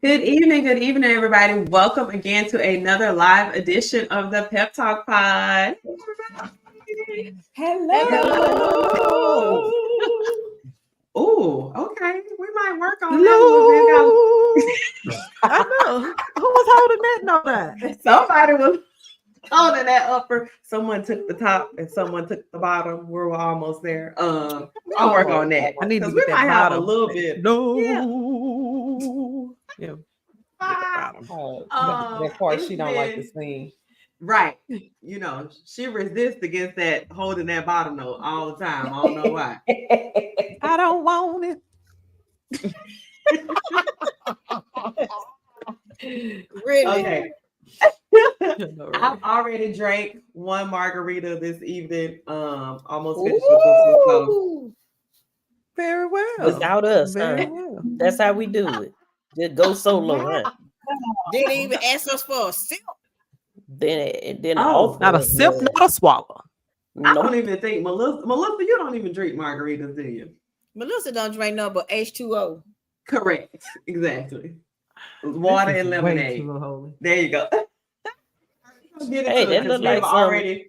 Good evening, everybody. Welcome again to another live edition of the Pep Talk Pod. Hello. Oh, okay. We might work on that a little bit. I know. Who was holding that note? Somebody was holding that upper. Someone took the top and someone took the bottom. We're almost there. I'll work on that. I need to we get might that have bottom. a little bit. Yeah. That part she don't like to sing. Right. You know, she resists against that holding that bottom note all the time. I don't know why. I don't want it. Really? Okay. I've already drank one margarita this evening. Almost finished with this one. Very well. Without us, well. That's how we do it. Just go solo, huh? Didn't even ask us for a sip. Then not a sip, not a swallow. I don't even think Melissa, you don't even drink margaritas, do you? Melissa don't drink no but H2O. Correct. Exactly. Water and lemonade. There you go. Hey, that look like already.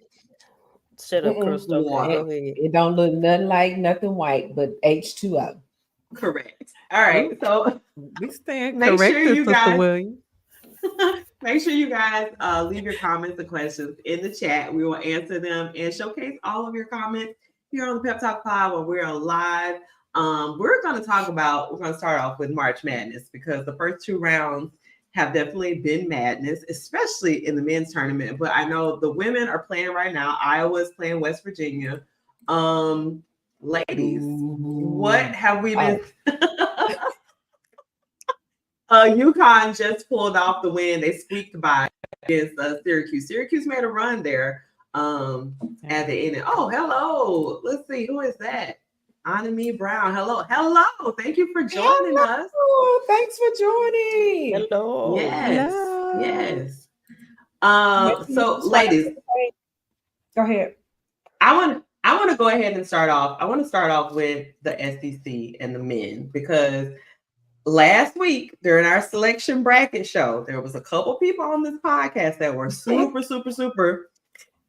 Shut up, Crystal. It don't look nothing like nothing white, but H2O. Correct. All right. So we stand corrected, Sister Williams. Make sure you guys leave your comments and questions in the chat. We will answer them and showcase all of your comments here on the Pep Talk Pod when we're on live. We're going to start off with March Madness because the first two rounds have definitely been madness, especially in the men's tournament. But I know the women are playing right now. Iowa's playing West Virginia. Ladies, what have we been? UConn just pulled off the win. They squeaked by against Syracuse. Syracuse made a run there at the end. Oh, hello. Let's see. Who is that? Anami Brown. Hello. Thank you for joining us. Thanks for joining. Hello. Yes. So, ladies, go ahead. I want to go ahead and start off. I want to start off with the SEC and the men because last week during our selection bracket show, there was a couple people on this podcast that were super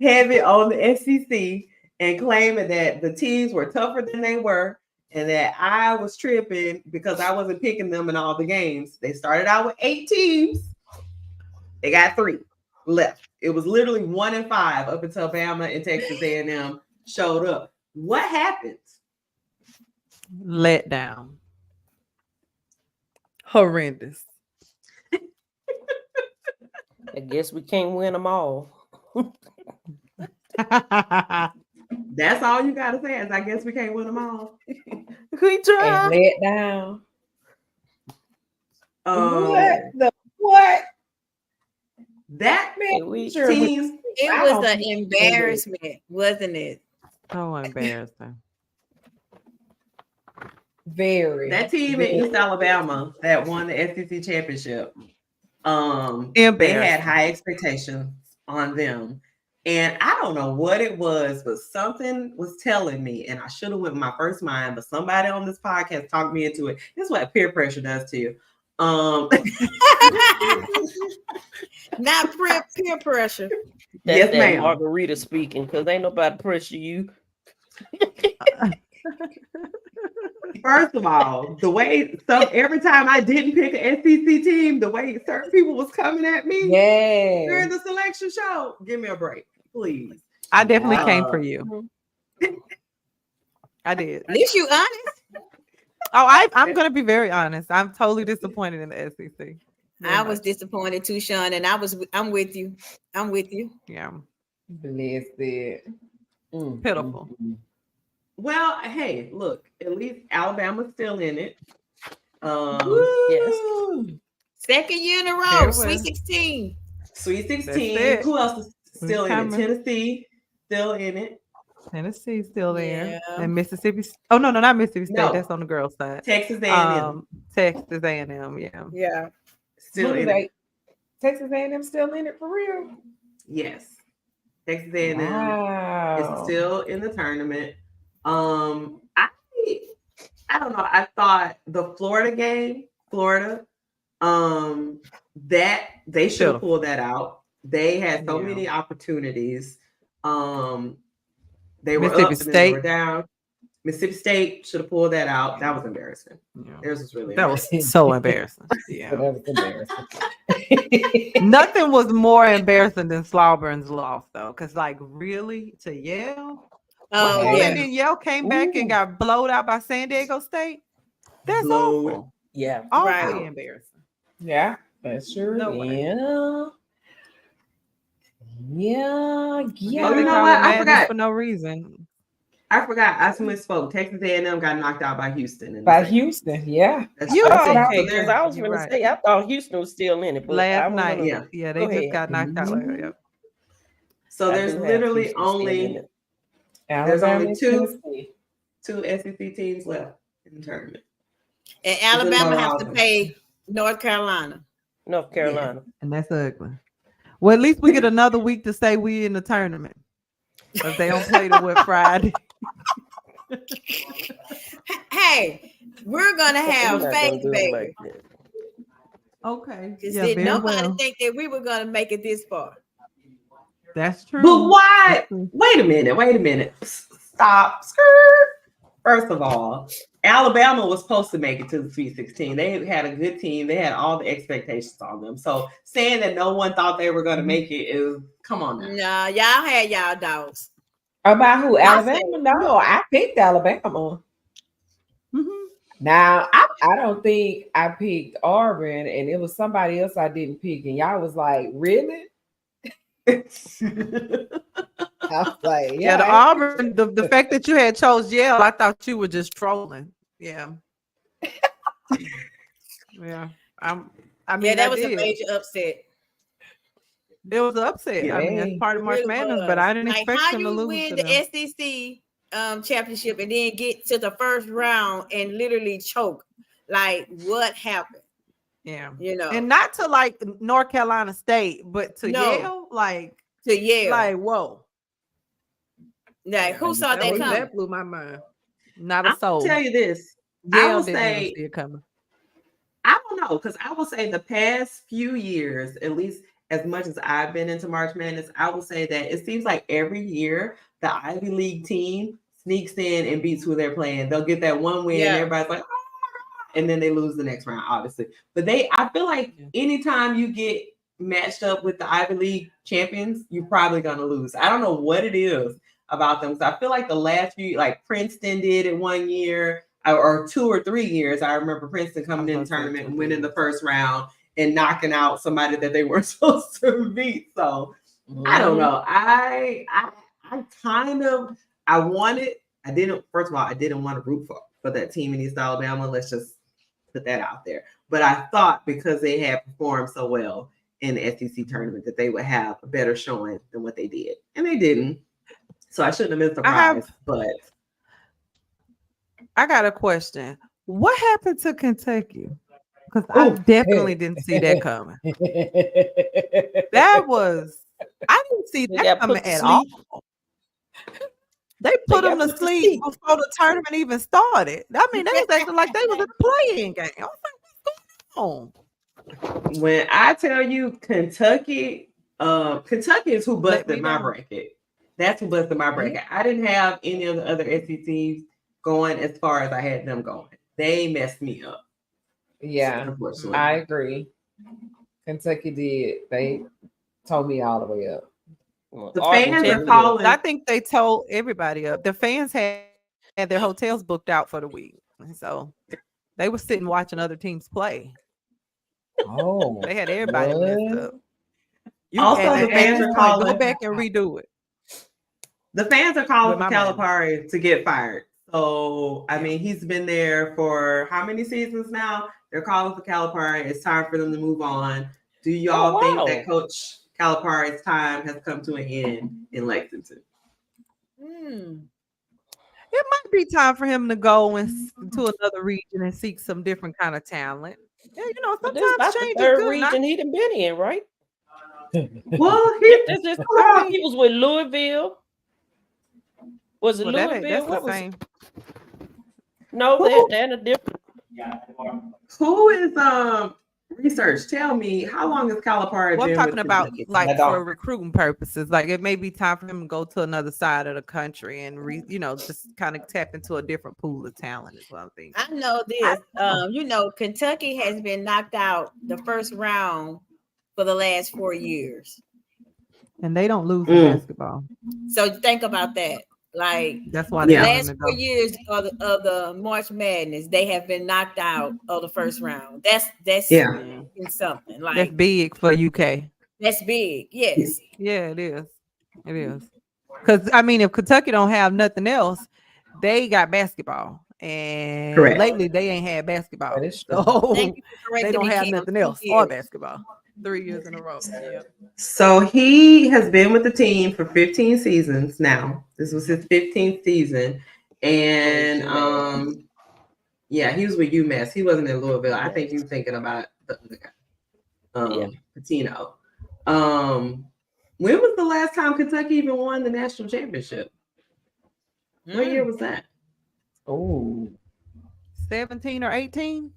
heavy on the SEC and claiming that the teams were tougher than they were and that I was tripping because I wasn't picking them in all the games. They started out with 8 teams. They got 3 left. It was literally 1 and 5 up until Bama and Texas A&M showed up. What happened? Let down. Horrendous. I guess we can't win them all. That's all you gotta say is I guess we can't win them all. We tried. And let down. What? That team. It was an embarrassment, wasn't it? Oh, embarrassing. Very. That team in East Alabama that won the SEC championship. They had high expectations on them. And I don't know what it was, but something was telling me, and I should have went with my first mind, but somebody on this podcast talked me into it. This is what peer pressure does to you. Not peer pressure. That's yes, that ma'am. Margarita speaking, because ain't nobody pressure you. First of all, the way every time I didn't pick an SEC team, the way certain people was coming at me during the selection show, give me a break, please. I definitely came for you. I did. At least you honest. Oh, I'm going to be very honest. I'm totally disappointed in the SEC. I was disappointed too, Sean, and I'm with you. Yeah. Blessed. Pitiful. Well, hey, look, at least Alabama's still in it. Yes. Second year in a row, Sweet 16. Sweet 16. Who else is still in it? Tennessee, still in it. Tennessee's still there. Yeah. And Mississippi. Oh, no, not Mississippi State. No. That's on the girls' side. Texas A&M. Texas A&M, yeah. Yeah. Still in it. Texas A&M still in it for real? Yes. Texas A&M is still in the tournament. I don't know. I thought the Florida game, Florida That they should have pulled that out. They had so many opportunities. They were up and then they were down. Mississippi State should have pulled that out. That was embarrassing. Yeah. Theirs was really embarrassing. Was so embarrassing. Yeah, that was embarrassing. Nothing was more embarrassing than Slauburn's loss, though, because really to Yale. Oh yeah. And then Yale came back and got blowed out by San Diego State. That's awful. Yeah, awfully embarrassing. Yeah, that's sure. No Yeah. Oh, you know what? I forgot for no reason. I misspoke. Texas A&M got knocked out by Houston. Houston, yeah. That's okay. Because I was going to say, I thought Houston was still in it. But last night, yeah, they just got knocked out. Yeah. So there's literally only two SEC teams left in the tournament. And Alabama has to play North Carolina. Yeah. And that's ugly. Well, at least we get another week to say we in the tournament. Because they don't play till Friday. Hey, we're gonna have faith, baby. Okay. Did nobody think that we were gonna make it this far? That's true. But why? Wait a minute. Stop. Skirt. First of all, Alabama was supposed to make it to the Sweet 16. They had a good team. They had all the expectations on them. So saying that no one thought they were going to make it is, come on now. No, y'all had y'all doubts. About who? Alabama? No, I picked Alabama. Now, I don't think I picked Auburn, and it was somebody else I didn't pick, and y'all was like, really? I was like, the Auburn, the fact that you had chose Yale, I thought you were just trolling. Yeah. Yeah. I mean, that was a major upset. It was an upset. Yeah. I mean, that's part of March Madness, but I didn't expect them to lose. How you win the SEC championship and then get to the first round and literally choke? Like, what happened? Yeah, and not to like North Carolina State, but to Yale, to Yale, whoa. Like, who saw that coming? That blew my mind. Not a soul. I'll tell you this. Yale I will say see it coming. I don't know, because I will say the past few years, at least as much as I've been into March Madness, I will say that it seems like every year the Ivy League team sneaks in and beats who they're playing. They'll get that one win, and everybody's like, and then they lose the next round, obviously. But I feel like anytime you get matched up with the Ivy League champions, you're probably going to lose. I don't know what it is about them. So I feel like the last few, like Princeton did it 1 year or 2 or 3 years. I remember Princeton coming in the tournament and winning the first round and knocking out somebody that they weren't supposed to beat. So I don't know. I didn't want to root for that team in East Alabama. Let's just put that out there. But I thought because they had performed so well in the SEC tournament that they would have a better showing than what they did. And they didn't. So I shouldn't have been surprised. But I got a question. What happened to Kentucky? Because I definitely didn't see that coming. I didn't see that coming at all. They put them to sleep before the tournament even started. I mean, they was acting like they was in a play-in game. I was like, what's going on? When I tell you Kentucky is who busted my bracket. That's who busted my bracket. I didn't have any of the other SECs going as far as I had them going. They messed me up. Yeah, I agree. Kentucky did. They told me all the way up. The fans are calling. I think they told everybody up. The fans had their hotels booked out for the week, so they were sitting watching other teams play. Oh, they had everybody messed up. The fans are calling. Go back and redo it. The fans are calling for Calipari to get fired. So I mean, he's been there for how many seasons now? They're calling for Calipari. It's time for them to move on. Do y'all think that Coach Calipari's time has come to an end in Lexington? It might be time for him to go to another region and seek some different kind of talent. Yeah, sometimes change is good. Region he done been in, right? Well, he was with Louisville. Was it Louisville? That's the same. No, they're a different. Who is research. Tell me, how long has Calipari Well, I'm been talking with about Kentucky? like I don't. for recruiting purposes. Like it may be time for him to go to another side of the country and just kind of tap into a different pool of talent. Is what I'm thinking. I know this. Kentucky has been knocked out the first round for the last 4 years. And they don't lose in basketball. So think about that. Like that's why the they last 4 years of the March Madness, they have been knocked out of the first round. That's something like that's big for UK. That's big, yes. Yeah, it is. It is. Because I mean, if Kentucky don't have nothing else, they got basketball, and lately they ain't had basketball. So they don't have nothing else or basketball. 3 years in a row. Yeah. So he has been with the team for 15 seasons now. This was his 15th season. And he was with UMass. He wasn't in Louisville. I think you're thinking about the other guy. Patino. When was the last time Kentucky even won the national championship? What year was that? Oh, 17 or 18?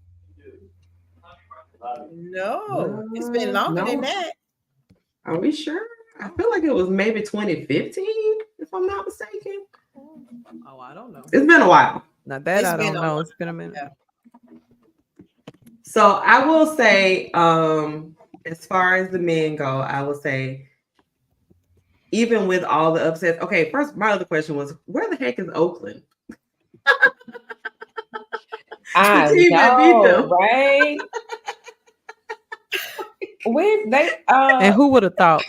No, it's been longer than that. Are we sure? I feel like it was maybe 2015, if I'm not mistaken. Oh, I don't know. It's been a while. Not that I don't know. It's been a minute. Yeah. So I will say, as far as the men go, I will say, even with all the upsets. Okay, first, my other question was, where the heck is Oakland? I know, right? And who would have thought?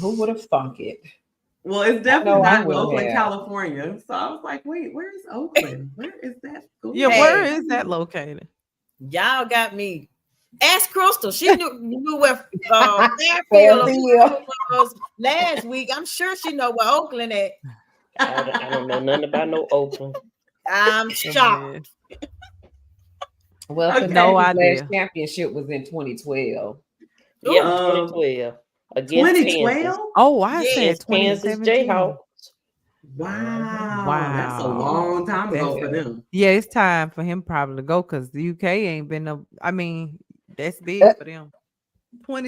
Who would have thought it? Well, it's definitely not in Oakland, California. So I was like, wait, where is Oakland? Where is that school? Yeah, where is that located? Y'all got me. Ask Crystal. She knew where Fairfield was last week. I'm sure she know where Oakland at. I don't know nothing about no Oakland. I'm shocked. Well, Kentucky's last championship was in 2012. Yeah, 2012. Against 2012? Oh, I said 2017. Jayhawks. Wow. That's a long time ago for them. Yeah, it's time for him probably to go because the UK ain't been no. I mean, that's big for them. 12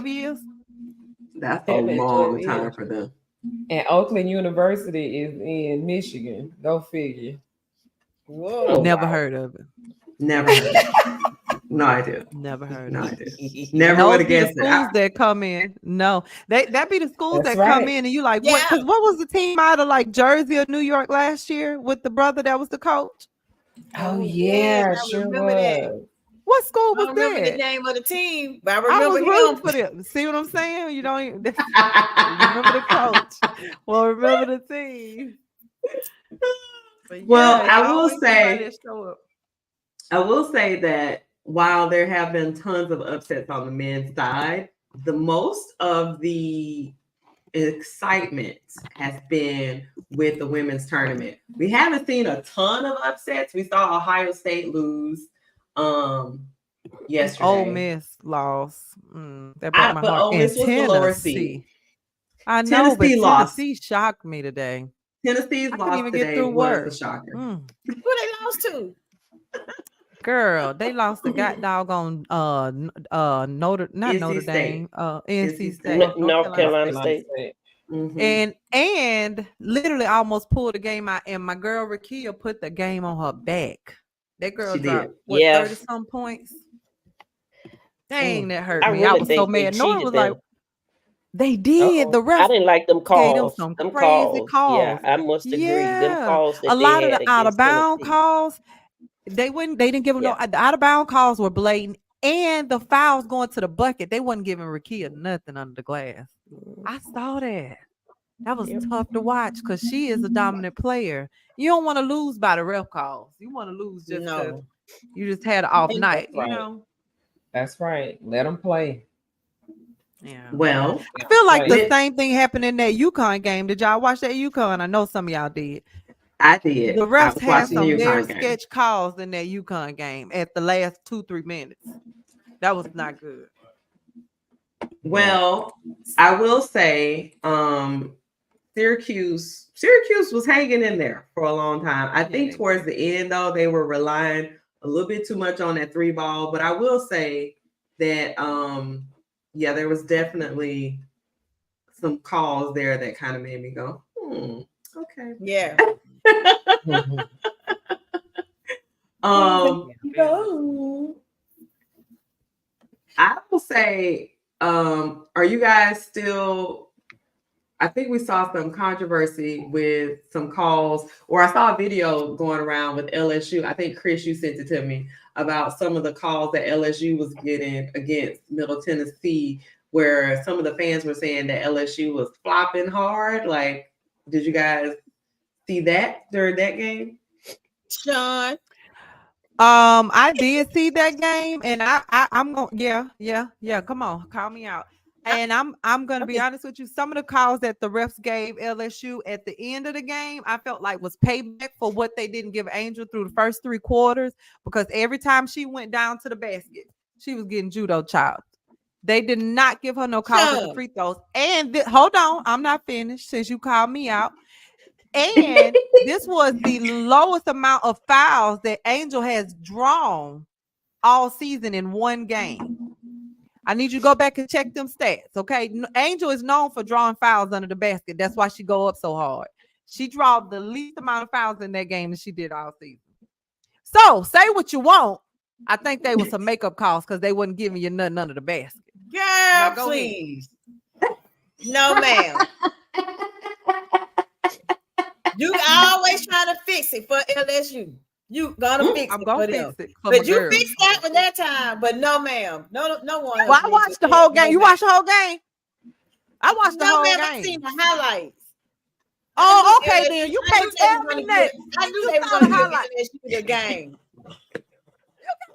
years? That's a long time for them. And Oakland University is in Michigan. Go figure. Whoa. Never heard of it. Never heard of it. No idea. Never heard. No idea. Never would have guessed it. Schools that come in. No, that be the schools that come in, and you like what? Because what was the team out of like Jersey or New York last year with the brother that was the coach? Oh yeah, sure was. That. What school was I don't remember that? the name of the team, but I remember him. For them. See what I'm saying? You don't even remember the coach. Well, remember the team. Well, I will say that while there have been tons of upsets on the men's side, the most of the excitement has been with the women's tournament. We haven't seen a ton of upsets. We saw Ohio State lose yesterday. Ole Miss lost. That broke my heart. Ole Miss was the lower seed. I know, but Tennessee shocked me today. Tennessee's lost even today get through work. Was a shocker. Who they lost to? Girl, they lost the doggone Notre Dame, NC State, North Carolina State. Mm-hmm. And literally almost pulled the game out. And my girl Rakia put the game on her back. That girl dropped 30-some points. Dang, that hurt me. I was so mad. Nora was like, they did. The rest. I didn't like them calls. Them crazy calls. Yeah, I must agree. Them calls that a lot of the out of bound calls. They didn't give them no out of bound calls were blatant, and the fouls going to the bucket. They wasn't giving Rakia nothing under the glass. I saw that. That was tough to watch because she is a dominant player. You don't want to lose by the ref calls. You want to lose just because you just had an off night. Right. You know. That's right. Let them play. Yeah. Well, I feel like the same thing happened in that UConn game. Did y'all watch that UConn? I know some of y'all did. I did. The refs had some very sketch calls in that UConn game at the last 2-3 minutes. That was not good. Well, I will say, Syracuse was hanging in there for a long time. I think towards the end, though, they were relying a little bit too much on that 3 ball. But I will say that, yeah, there was definitely some calls there that kind of made me go, okay. Yeah. I will say, are you guys still? I think we saw some controversy with some calls, or I saw a video going around with LSU. I think Chris, you sent it to me about some of the calls that LSU was getting against Middle Tennessee, where some of the fans were saying that LSU was flopping hard. Like, did you guys see that during that game? Sean. I did see that game, and I'm going, yeah. Come on, call me out. And I'm gonna be honest with you. Some of the calls that the refs gave LSU at the end of the game, I felt like was payback for what they didn't give Angel through the first 3 quarters. Because every time she went down to the basket, she was getting judo chopped. They did not give her no calls at the free throws. And hold on, I'm not finished since you called me out. And this was the lowest amount of fouls that Angel has drawn all season in one game. I need you to go back and check them stats, okay? Angel is known for drawing fouls under the basket. That's why she go up so hard. She drew the least amount of fouls in that game that she did all season. So, say what you want. I think they were some makeup calls because they wasn't giving you nothing under the basket. Girl, please. No, ma'am. You always try to fix it for LSU. You gonna fix I'm it gonna for them. fix it for but you girl. fixed that for that time. But no, ma'am. No one. Well, I watched the whole game. You watched the whole game? I watched the whole game. I seen the highlights. Oh, okay, then. You can't tell me that. I knew they were going to get LSU the game. You can't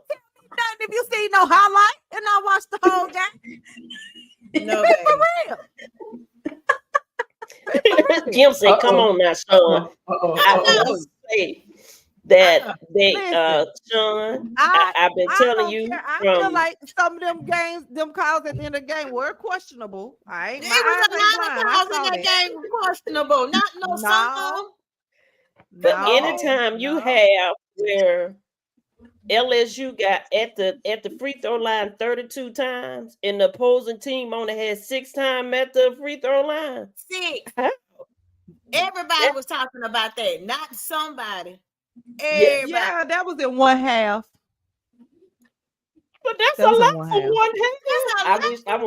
tell me nothing if you see no highlight and I watched the whole game. No, for real. Jim said, "Come on now, Sean." I will say that they, Sean, I've been telling you. I feel like some of them games, them calls at the end of the game were questionable. All right, it was a lot of calls in that game questionable. Not some. But anytime you have where LSU got at the free throw line 32 times, and the opposing team only had 6 times at the free throw line. 6. Everybody was talking about that, not somebody. Everybody. Yeah, that was in one half. But that's a lot for one half. I need my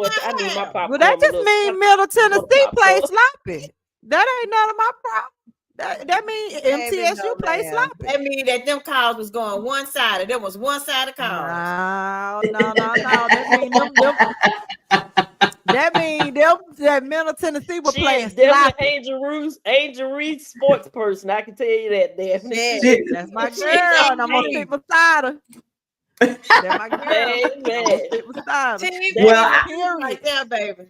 popcorn. Well, that just means Middle Tennessee plays sloppy. That ain't none of my problem. That means MTSU plays sloppy. That means that them calls was going one-sided. There was one-sided calls. No. That means that Middle Tennessee was playing sloppy. Angel Reese sports person. I can tell you that. That's my girl, and I'm gonna sit beside her. That's my girl. Well, right there, baby.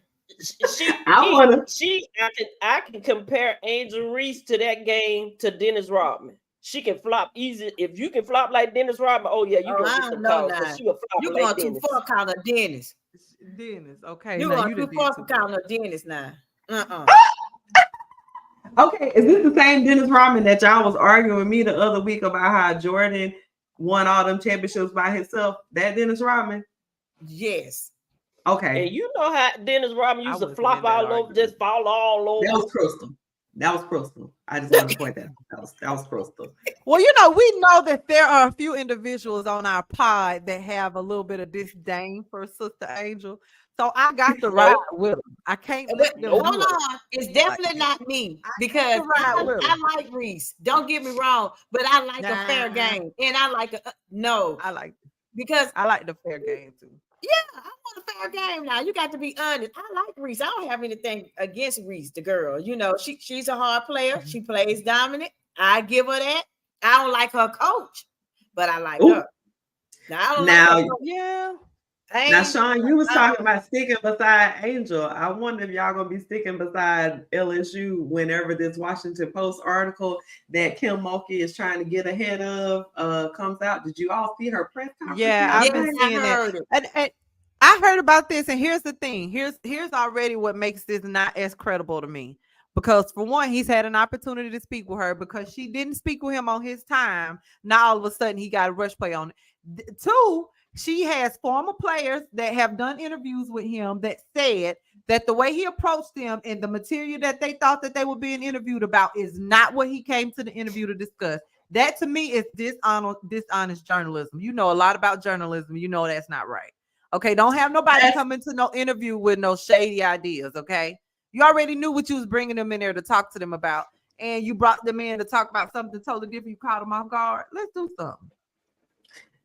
I can compare Angel Reese to that game to Dennis Rodman. She can flop easy. If you can flop like Dennis Rodman, you're gonna get some calls. She will flop you like going Dennis. too far calling Dennis. Okay. You going too far for calling her Dennis now. Okay, is this the same Dennis Rodman that y'all was arguing with me the other week about how Jordan won all them championships by himself? That Dennis Rodman? Yes. Okay. And you know how Dennis Rodman used to flop all over, just fall all over. That was Crystal. I just wanted to point that out. That was Crystal. Well, we know that there are a few individuals on our pod that have a little bit of disdain for Sister Angel. So I got to ride with them. I can't let them. Hold on. It's definitely not me because I like Reese. Don't get me wrong, but I like a fair game. And I like because I like the fair game too. Yeah, I want a fair game now. You got to be honest. I like Reese. I don't have anything against Reese, the girl. She's a hard player. She plays dominant. I give her that. I don't like her coach, but I like her. Now, Sean, you was talking about sticking beside Angel. I wonder if y'all gonna be sticking beside LSU whenever this Washington Post article that Kim Mulkey is trying to get ahead of comes out. Did you all see her press conference? Yeah, I've been seeing that. And I heard about this, and here's the thing. Here's already what makes this not as credible to me. because for one, he's had an opportunity to speak with her because she didn't speak with him on his time. Now all of a sudden he got a rush play on it. Two, she has former players that have done interviews with him that said that the way he approached them and the material that they thought that they were being interviewed about is not what he came to the interview to discuss. That to me is dishonest journalism. You know a lot about journalism. You know that's not right. Okay, don't have nobody come into no interview with no shady ideas. Okay, you already knew what you was bringing them in there to talk to them about, and you brought them in to talk about something totally different. You caught them off guard. Let's do something.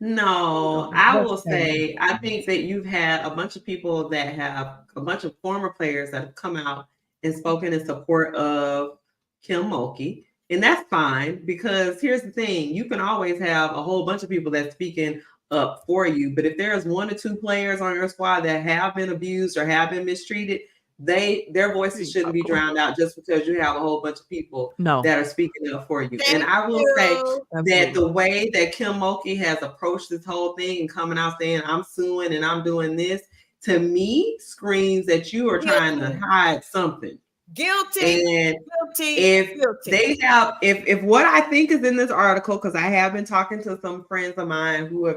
No, I will say, I think that you've had a bunch of people that have a bunch of former players that have come out and spoken in support of Kim Mulkey. And that's fine, because here's the thing, you can always have a whole bunch of people that's speaking up for you. But if there's one or two players on your squad that have been abused or have been mistreated, their voices shouldn't be drowned out just because you have a whole bunch of people that are speaking up for you. And I will say that the way that Kim Mulkey has approached this whole thing and coming out saying, I'm suing and I'm doing this, to me screams that you are trying to hide something. Guilty. And if what I think is in this article, because I have been talking to some friends of mine who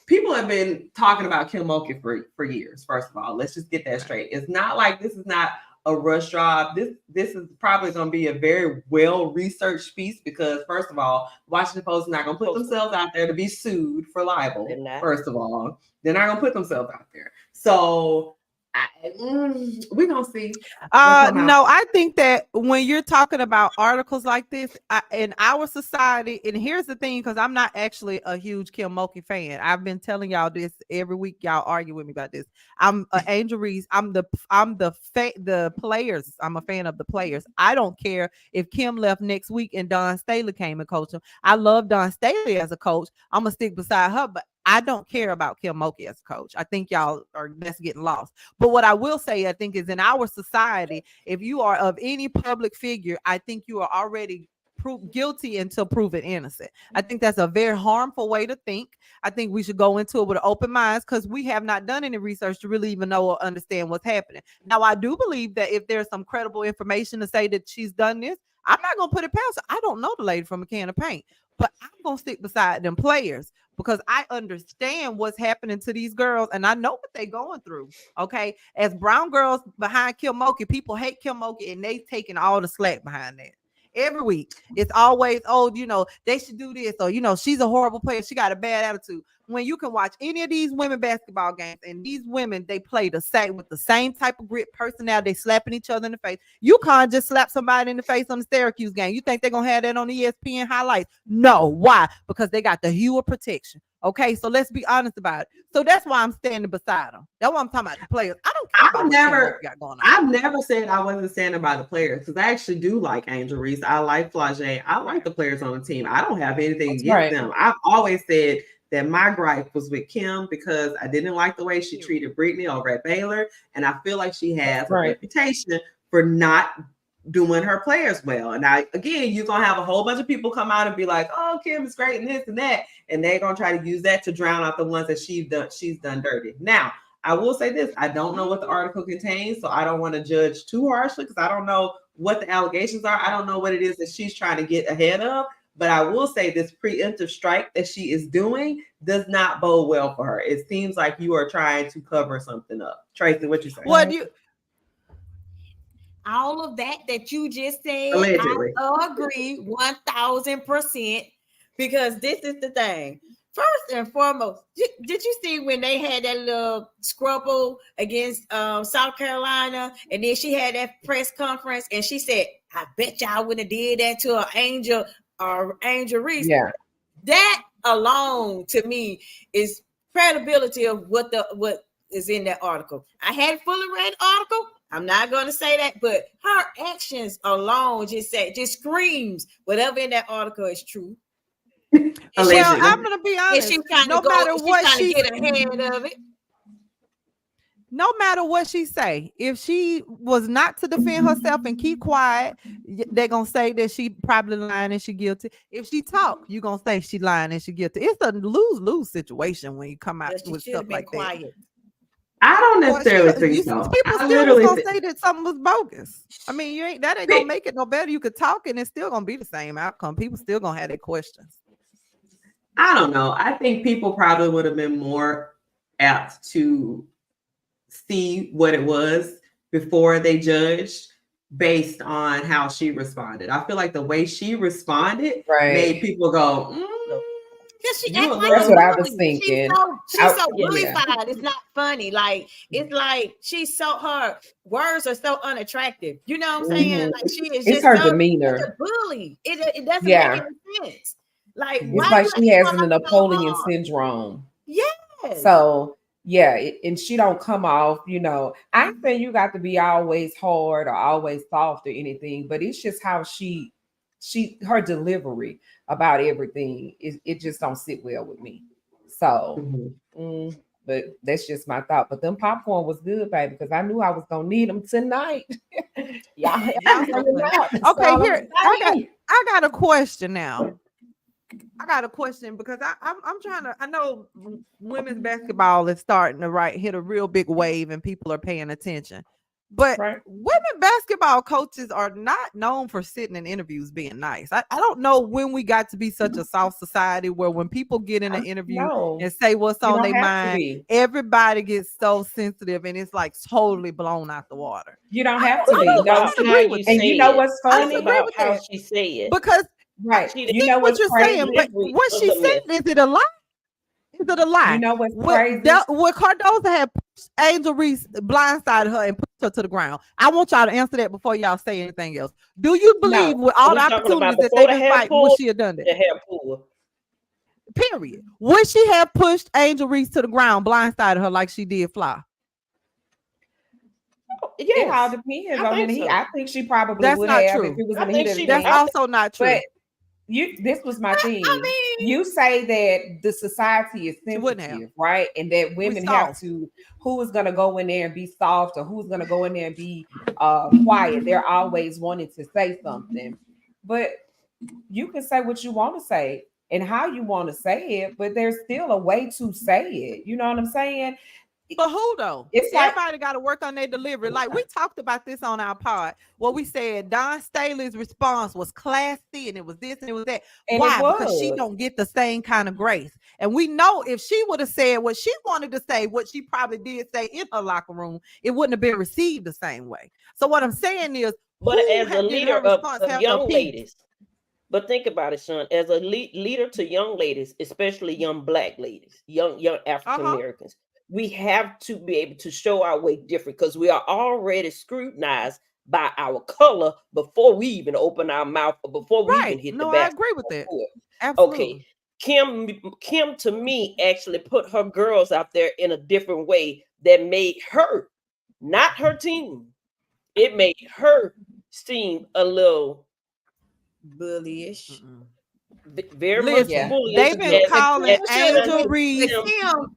people have been talking about Kim Mulkey for years. First of all, let's just get that straight. It's not like this is not a rush job. This is probably going to be a very well-researched piece because, first of all, Washington Post is not going to put themselves out there to be sued for libel. First of all, they're not going to put themselves out there. So we're going to see. No, I think that when you're talking about articles like this in our society, and here's the thing, because I'm not actually a huge Kim Mulkey fan. I've been telling y'all this every week. Y'all argue with me about this. I'm Angel Reese. I'm the players. I'm a fan of the players. I don't care if Kim left next week and Dawn Staley came and coached him. I love Dawn Staley as a coach. I'm gonna stick beside her, but I don't care about Kim Mulkey as a coach. I think y'all that's getting lost. But what I will say, I think, is in our society, if you are of any public figure, I think you are already guilty until proven innocent. I think that's a very harmful way to think. I think we should go into it with open minds because we have not done any research to really even know or understand what's happening. Now, I do believe that if there's some credible information to say that she's done this, I'm not going to put it past her. I don't know the lady from a can of paint, but I'm going to stick beside them players because I understand what's happening to these girls and I know what they're going through. Okay. As brown girls behind Kim Mulkey, people hate Kim Mulkey and they taking all the slack behind that. Every week, it's always, they should do this, or she's a horrible player. She got a bad attitude. When you can watch any of these women basketball games, and these women, they play the same with the same type of grit, personality, they slapping each other in the face. You can't just slap somebody in the face on the Syracuse game. You think they're gonna have that on ESPN highlights? No, why? Because they got the hue of protection. Okay, so let's be honest about it. So that's why I'm standing beside them. That's what I'm talking about. The players. I don't care about what got going on. I've never said I wasn't standing by the players because I actually do like Angel Reese. I like Flage. I like the players on the team. I don't have anything against them. I've always said that my gripe was with Kim because I didn't like the way she treated Brittany over at Baylor, and I feel like she has a reputation for not doing her players well. And again, you're gonna have a whole bunch of people come out and be like, oh, Kim is great and this and that, and they're gonna try to use that to drown out the ones that she's done dirty. Now, I will say this, I don't know what the article contains, so I don't want to judge too harshly because I don't know what the allegations are. I don't know what it is that she's trying to get ahead of, but I will say this preemptive strike that she is doing does not bode well for her. It seems like you are trying to cover something up. Tracy, what you say? All of that you just said, allegedly. I agree 1000% because this is the thing. First and foremost, did you see when they had that little scrabble against South Carolina, and then she had that press conference, and she said, "I bet y'all wouldn't have did that to Angel Reese." Yeah, that alone to me is credibility of what is in that article. I hadn't fully read the article. I'm not going to say that, but her actions alone just screams whatever in that article is true. Well, I'm going to be honest. No matter what she get ahead of it. No matter what she say, if she was not to defend herself and keep quiet, they're going to say that she probably lying and she guilty. If she talk, you're going to say she lying and she guilty. It's a lose-lose situation when you come out with stuff like that. I don't necessarily think so. People I still was literally gonna say that something was bogus. I mean, that ain't gonna make it no better. You could talk and it's still gonna be the same outcome. People still gonna have their questions. I don't know. I think people probably would have been more apt to see what it was before they judged based on how she responded. I feel like the way she responded made people go, Because she You act a like little- a That's what I bully. was thinking. She's so Yeah. bullified. It's not funny. Like it's like she's so her words are so unattractive. You know what I'm saying? Mhm. Like she is It's just her so demeanor. such a bully. It doesn't Yeah. make any sense. Like It's why like you she has have to an go Napoleon hard? syndrome. Yes. So yeah, and she don't come off, I ain't saying you got to be always hard or always soft or anything, but it's just how her delivery about everything it just don't sit well with me. So but that's just my thought. But them popcorn was good, baby, because I knew I was gonna need them tonight. Y'all Okay, here I got a question now. I got a question because I'm trying to. I know women's basketball is starting to hit a real big wave and people are paying attention. But women basketball coaches are not known for sitting in interviews being nice. I don't know when we got to be such a soft society where when people get in an interview and say what's on their mind, everybody gets so sensitive and it's like totally blown out the water. You don't have to be. And you know what's funny about how she say it. Because you know what you're crazy? saying, but what she said, is it a lie? Is it a lie? You know what's crazy? What Cardoza had pushed Angel Reese, blindsided her and pushed her to the ground. I want y'all to answer that before y'all say anything else. Do you believe with all the opportunities that they've been fighting, would she have done that? The hair pull. Period. Would she have pushed Angel Reese to the ground, blindsided her like she did Fly? Yes. It all depends on it. I think she probably That's would not have true. if it was in the heat of the That's game. also not true. But this was my thing. You say that the society is sensitive, right? And that women have to, who is going to go in there and be soft or who's going to go in there and be quiet. They're always wanting to say something. But you can say what you want to say and how you want to say it, but there's still a way to say it. You know what I'm saying? But who though? It's everybody got to work on their delivery. Like we talked about this on our pod. What we said, Don Staley's response was classy, and it was this and it was that. And why? Because she don't get the same kind of grace. And we know if she would have said what she wanted to say, what she probably did say in her locker room, it wouldn't have been received the same way. So what I'm saying is, but as a leader of young ladies. But think about it, Sean, as a leader to young ladies, especially young Black ladies, young African Americans, we have to be able to show our way different because we are already scrutinized by our color before we even open our mouth or before we even hit the basket. I agree with that. Absolutely. Okay. Kim to me actually put her girls out there in a different way that made her, not her team. It made her seem a little bullyish. Very much bullish. They've been calling Angel Reese,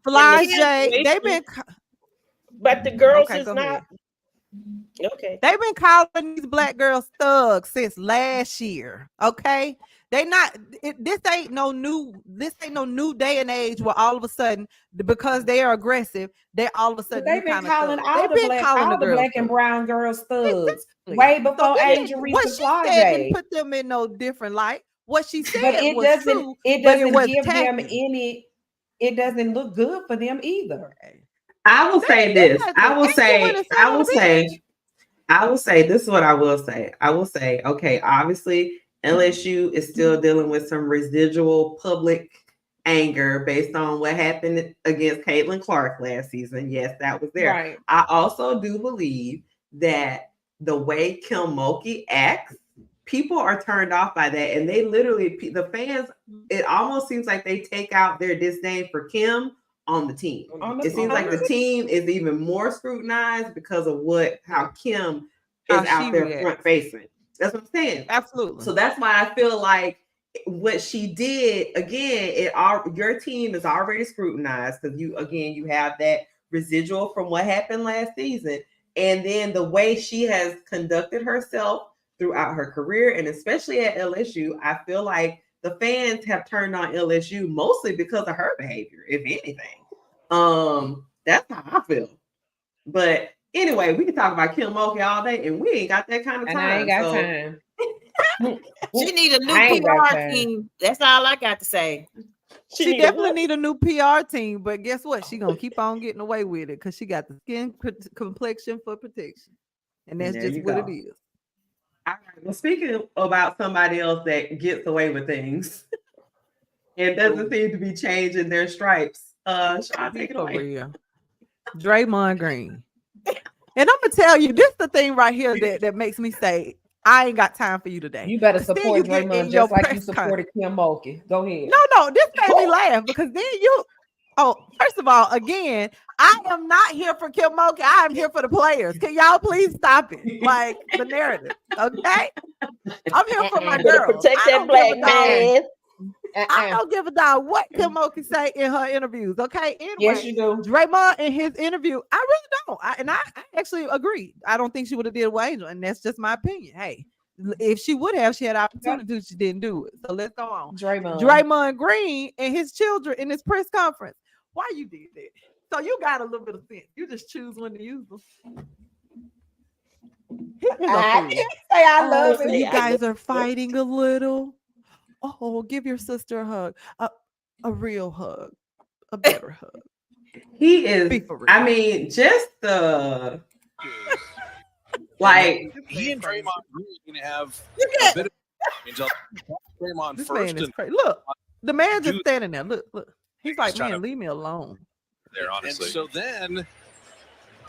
Fly J. They've been, but the girls is not. Okay. They've been calling these Black girls thugs since last year. Okay. They not. This ain't no new day and age where all of a sudden, because they are aggressive, they all of a sudden they've been calling all the Black and brown girls thugs way before Angel Reese and Fly J. Didn't put them in no different light. What she said was true. It doesn't give them any. It doesn't look good for them either. I will say this. I will say this is what I will say. I will say, okay, obviously LSU is still dealing with some residual public anger based on what happened against Caitlin Clark last season. Yes, that was there. Right. I also do believe that the way Kim Mulkey acts, people are turned off by that. And they literally, the fans, it almost seems like they take out their disdain for Kim on the team. It seems like the team is even more scrutinized because of how Kim is out there front facing. That's what I'm saying. Absolutely. So that's why I feel like what she did, again, your team is already scrutinized because you have that residual from what happened last season. And then the way she has conducted herself throughout her career, and especially at LSU, I feel like the fans have turned on LSU mostly because of her behavior, if anything. That's how I feel. But anyway, we can talk about Kim Mulkey all day, and we ain't got that kind of time. And I ain't got time. She need a new PR team. That's all I got to say. She definitely need a new PR team, but guess what? She gonna keep on getting away with it because she got the skin complexion for protection, and that's just what it is. All right. Well, speaking about somebody else that gets away with things and doesn't seem to be changing their stripes, Sean, take it away. Real. Draymond Green, and I'm gonna tell you, this is the thing right here that makes me say, I ain't got time for you today. You better support Draymond just like you supported Kim Mulkey. Go ahead. No, this made me laugh because then first of all, again, I am not here for Kim Mulkey. I am here for the players. Can y'all please stop it? Like the narrative, okay? I'm here for my girl. Protect that black man. I don't give a damn what Kim Mulkey say in her interviews, okay? Anyway, yes, you do. Draymond in his interview, I really don't. I actually agree. I don't think she would have did with Angel, and that's just my opinion. Hey, if she would have, she had opportunity, she didn't do it. So let's go on. Draymond Green and his children in this press conference. Why you did that? So you got a little bit of sense. You just choose when to use them. I didn't say I love it. You guys are fighting a little. Oh, give your sister a hug. A real hug. A better hug. He is, I mean, just the like he and Draymond Green have a bit of Draymond this first. Man is crazy. Look, the man just standing there. Look. He's like, man, leave me alone. There, honestly. And so then,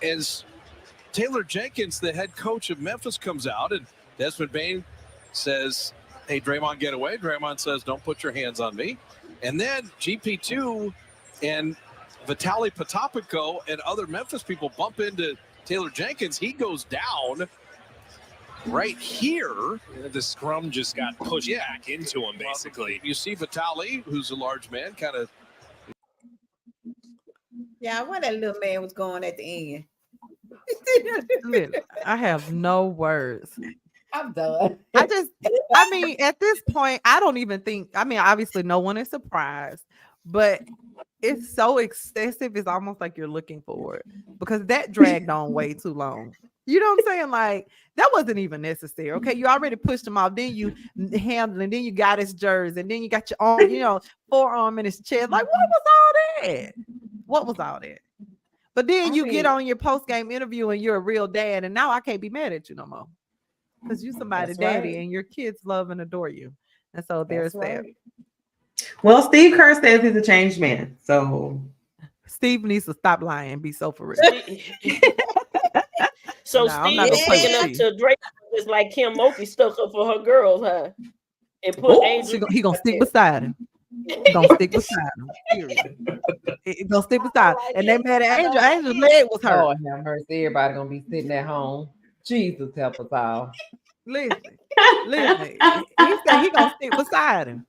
as Taylor Jenkins, the head coach of Memphis, comes out, and Desmond Bane says, "Hey, Draymond, get away." Draymond says, "Don't put your hands on me." And then GP2 and Vitaly Potapenko and other Memphis people bump into Taylor Jenkins. He goes down right here. The scrum just got pushed back into him, basically. You see Vitaly, who's a large man, kind of. Yeah, where that little man was going at the end. I have no words. I'm done. I mean, at this point, I don't even think, obviously no one is surprised, but it's so excessive. It's almost like you're looking for it because that dragged on way too long. You know what I'm saying? Like, that wasn't even necessary. Okay. You already pushed him off. Then you handled, and then you got his jersey, and then you got your arm, forearm in his chest. Like, what was all that? What was all that? But then you get on your post-game interview and you're a real dad, and now I can't be mad at you no more. Because you're somebody's daddy and your kids love and adore you. And so there's that. Well, Steve Kerr says he's a changed man. So Steve needs to stop lying and be so for real. So Steve is picking up to Drake just like Kim Mulkey stuck up for her girls, huh? And put Angel. He gonna stick beside him. Gonna stick beside him. Period. It gonna stick beside him. And they mad at Angel. Angel's leg was hurt. Oh, have mercy. Everybody gonna be sitting at home. Jesus help us all. Listen. He said he gonna stick beside him.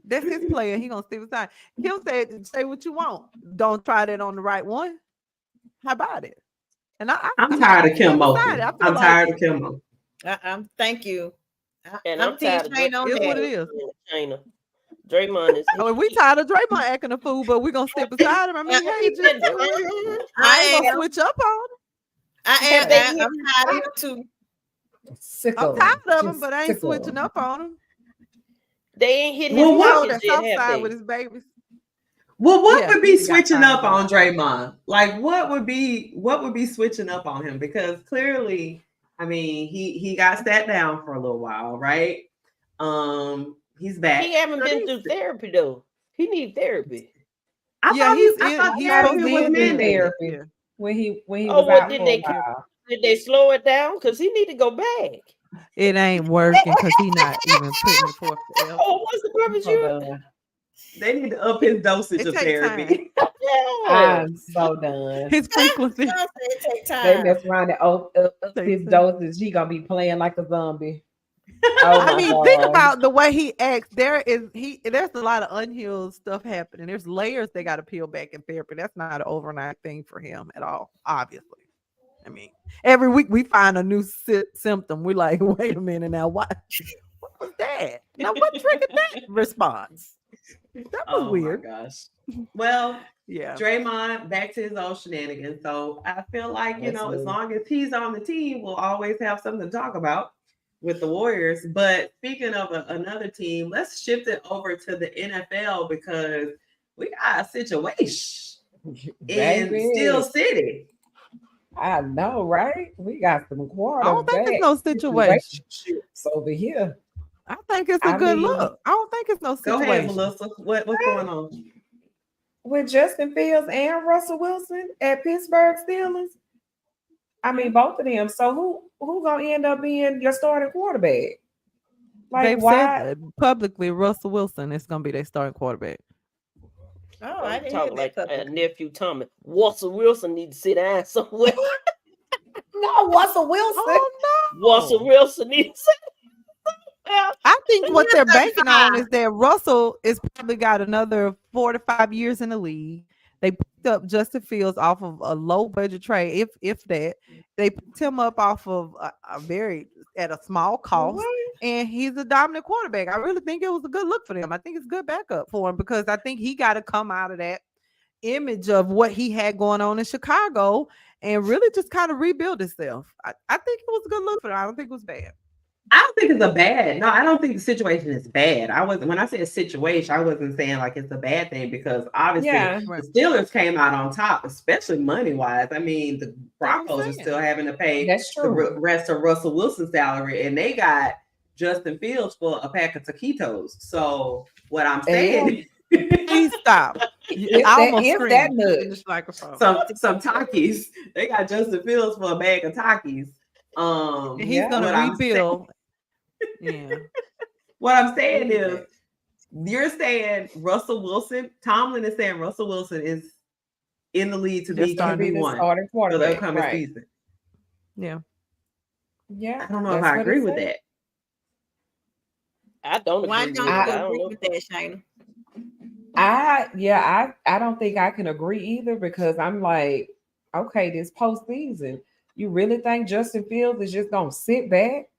That's his player. He gonna stick beside him. He'll say what you want. Don't try that on the right one. How about it? And I'm tired of Kim Mulkey. I'm tired of Kim Mulkey. Thank you. I'm tired of China. It's what it is. China. Draymond is. We tired of Draymond acting a fool, but we're gonna stick beside him. I mean, hey, I ain't gonna switch up on him. I'm tired of him too. I'm tired of him, but I ain't switching up on him. They ain't hitting his outside with his babies. Well, what would be switching up on Draymond? Like, what would be switching up on him? Because clearly, I mean, he got sat down for a little while, right? He's back. He haven't been through therapy though. He needs therapy. I thought he was in therapy when he was out for a while. Did they slow it down? Because he need to go back. It ain't working because he's not even putting it forth. Oh, what's the purpose? They need to up his dosage of therapy. I'm so done. His frequency. It take time. They mess around and up his dosage. He gonna be playing like a zombie. I mean, think about the way he acts. There's a lot of unhealed stuff happening. There's layers they got to peel back in therapy. That's not an overnight thing for him at all, obviously. I mean, every week we find a new symptom. We're like, wait a minute now, what was that? Now, what triggered that response? That was weird. My gosh. Well, yeah. Draymond back to his old shenanigans. So I feel like, as long as he's on the team, we'll always have something to talk about with the Warriors. But speaking of another team, let's shift it over to the NFL because we got a situation in Steel City. I know, right? We got some quarterbacks. I don't think it's no situation over here. I think it's a good look. I don't think it's no situation. Go ahead, Melissa. What's going on? With Justin Fields and Russell Wilson at Pittsburgh Steelers? I mean, both of them. So who gonna end up being your starting quarterback? Like, they've said publicly Russell Wilson is gonna be their starting quarterback. Oh, I didn't talk like nephew Tommy. Russell Wilson needs to sit down somewhere. No, Russell Wilson. Oh, no. Russell Wilson needs to I think what they're banking on is that Russell is probably got another 4 to 5 years in the league. They picked up Justin Fields off of a low budget trade, if that. They picked him up off of at a small cost, and he's a dominant quarterback. I really think it was a good look for them. I think it's a good backup for him because I think he got to come out of that image of what he had going on in Chicago and really just kind of rebuild himself. I think it was a good look for him. I don't think it was bad. I don't think it's I don't think the situation is bad. When I say a situation, I wasn't saying like it's a bad thing because obviously the Steelers came out on top, especially money wise. I mean, the Broncos are still having to pay the rest of Russell Wilson's salary, and they got Justin Fields for a pack of taquitos. So what I'm saying, please stop. Some Takis. They got Justin Fields for a bag of Takis. He's gonna rebuild. Yeah. What I'm saying is, you're saying Russell Wilson. Tomlin is saying Russell Wilson is in the lead to be QB1 for the upcoming season. Yeah. Yeah. I don't know if I agree with that. I don't agree. Why don't you agree with that, Shayna? I don't think I can agree either because I'm like, okay, this postseason, you really think Justin Fields is just gonna sit back?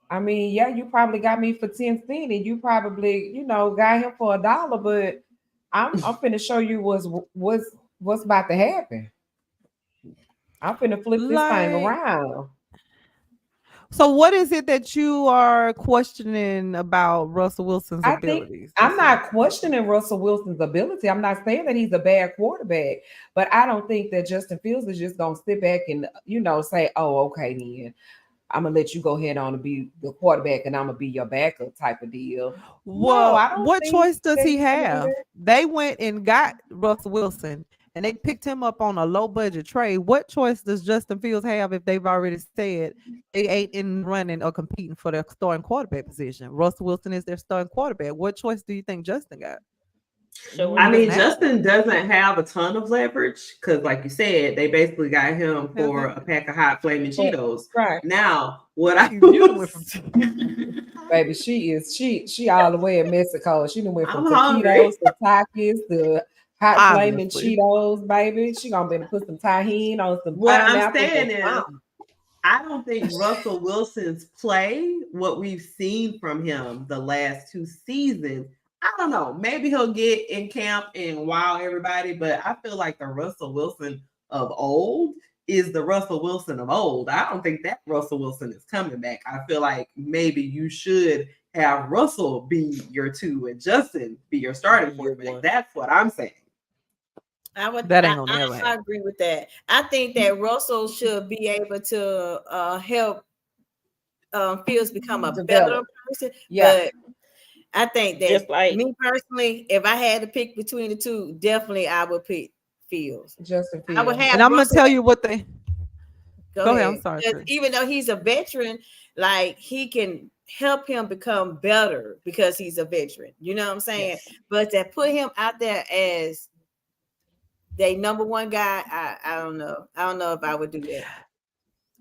I mean, yeah, you probably got me for 10 cents and you probably, got him for $1, but I'm finna show you what's about to happen. I'm finna flip this thing around. So what is it that you are questioning about Russell Wilson's abilities? I'm not questioning Russell Wilson's ability. I'm not saying that he's a bad quarterback, but I don't think that Justin Fields is just going to sit back and, say, oh, okay, then I'm going to let you go ahead on and be the quarterback and I'm going to be your backup type of deal. Well, what choice does he have? They went and got Russell Wilson and they picked him up on a low budget trade. What choice does Justin Fields have if they've already said they ain't in running or competing for their starting quarterback position? Russell Wilson is their starting quarterback. What choice do you think Justin got? Justin doesn't have a ton of leverage because, like you said, they basically got him for a pack of hot flaming Cheetos. Right now, what baby, she all the way in Mexico. She done went from taquitos to Takis to hot flaming Cheetos, baby. She gonna be able to put some tahini on some. What I'm saying is, I don't think Russell Wilson's play, what we've seen from him the last 2 seasons, I don't know. Maybe he'll get in camp and wow everybody, but I feel like the Russell Wilson of old is the Russell Wilson of old. I don't think that Russell Wilson is coming back. I feel like maybe you should have Russell be your 2 and Justin be your starting quarterback. That's what I'm saying. I agree with that. I think that Russell should be able to help Fields become a better person. Yeah. But I think that me personally, if I had to pick between the 2, definitely I would pick Fields. Justin Fields. I would have. And I'm gonna tell you what they go ahead. I'm sorry. Even though he's a veteran, like he can help him become better because he's a veteran. You know what I'm saying? Yes. But to put him out there as they number 1 guy, I don't know. I don't know if I would do that.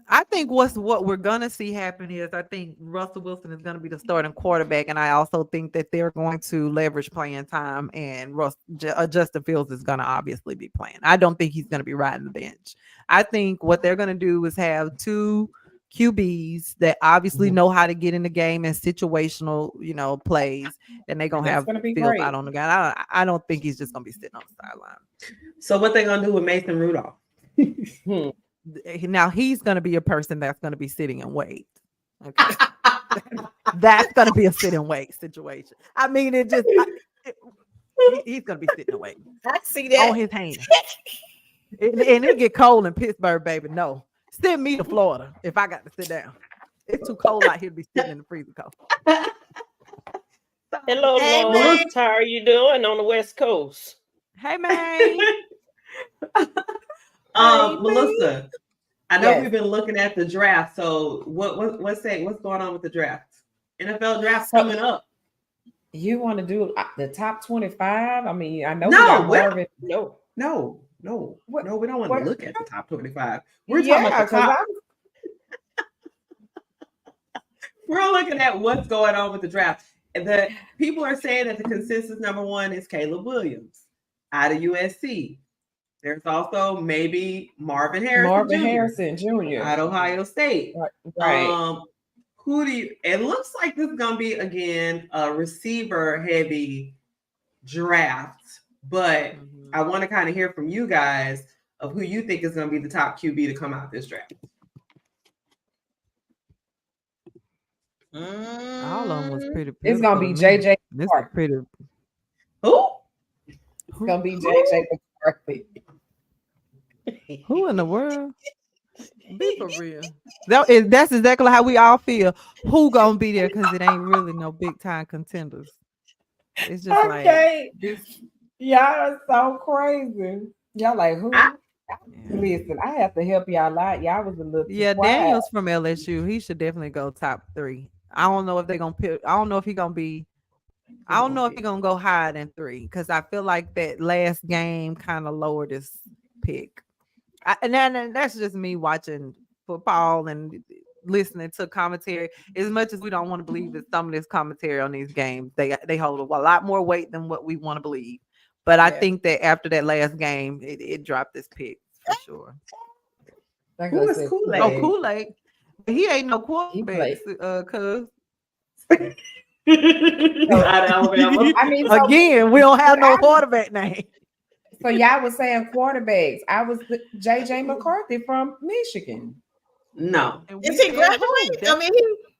I think what we're gonna see happen is I think Russell Wilson is gonna be the starting quarterback, and I also think that they're going to leverage playing time, and Justin Fields is gonna obviously be playing. I don't think he's gonna be riding the bench. I think what they're gonna do is have 2 QBs that obviously know how to get in the game and situational, plays, then they're gonna have Fields out on the guy. I don't think he's just gonna be sitting on the sideline. So what they gonna do with Mason Rudolph? Now he's gonna be a person that's gonna be sitting and wait. Okay. That's gonna be a sit and wait situation. I mean, he's gonna be sitting and waiting. I see that on his hands. And it get cold in Pittsburgh, baby. No, send me to Florida if I got to sit down. It's too cold out here to be sitting in the freezer cold. Hello, Lawrence. How are you doing on the West Coast? Hey, man. Melissa, I know we've been looking at the draft. So what's going on with the draft? NFL draft coming up. You want to do the top 25? I mean, I know Marvin. No, we don't want to look at the top 25. We're talking about the top. We're looking at what's going on with the draft. The people are saying that the consensus number one is Caleb Williams out of USC. There's also maybe Marvin Harrison Jr. out of Ohio State. Right. It looks like this is going to be, again, a receiver-heavy draft, but I want to kind of hear from you guys of who you think is going to be the top QB to come out this draft. All of them was pretty. It's going to be JJ. This is pretty. Who? It's going to be JJ McCarthy. Who in the world? Be for real. That's exactly how we all feel. Who gonna be there? Because it ain't really no big time contenders. It's just like y'all are so crazy. Y'all like who? Listen, I have to help y'all out. Y'all was a little Daniel's from LSU. He should definitely go top 3. I don't know if they're gonna pick. I don't know if he's gonna go higher than 3 because I feel like that last game kind of lowered his pick. And that's just me watching football and listening to commentary. As much as we don't want to believe that some of this commentary on these games, they hold a lot more weight than what we want to believe. But I think that after that last game, it dropped this pick for sure. Who is Kool-Aid? Oh, Kool-Aid. He ain't no quarterback, cuz. I mean, again, we don't have no quarterback name. So y'all was saying quarterbacks. I was JJ McCarthy from Michigan. No. Is he graduating? I mean,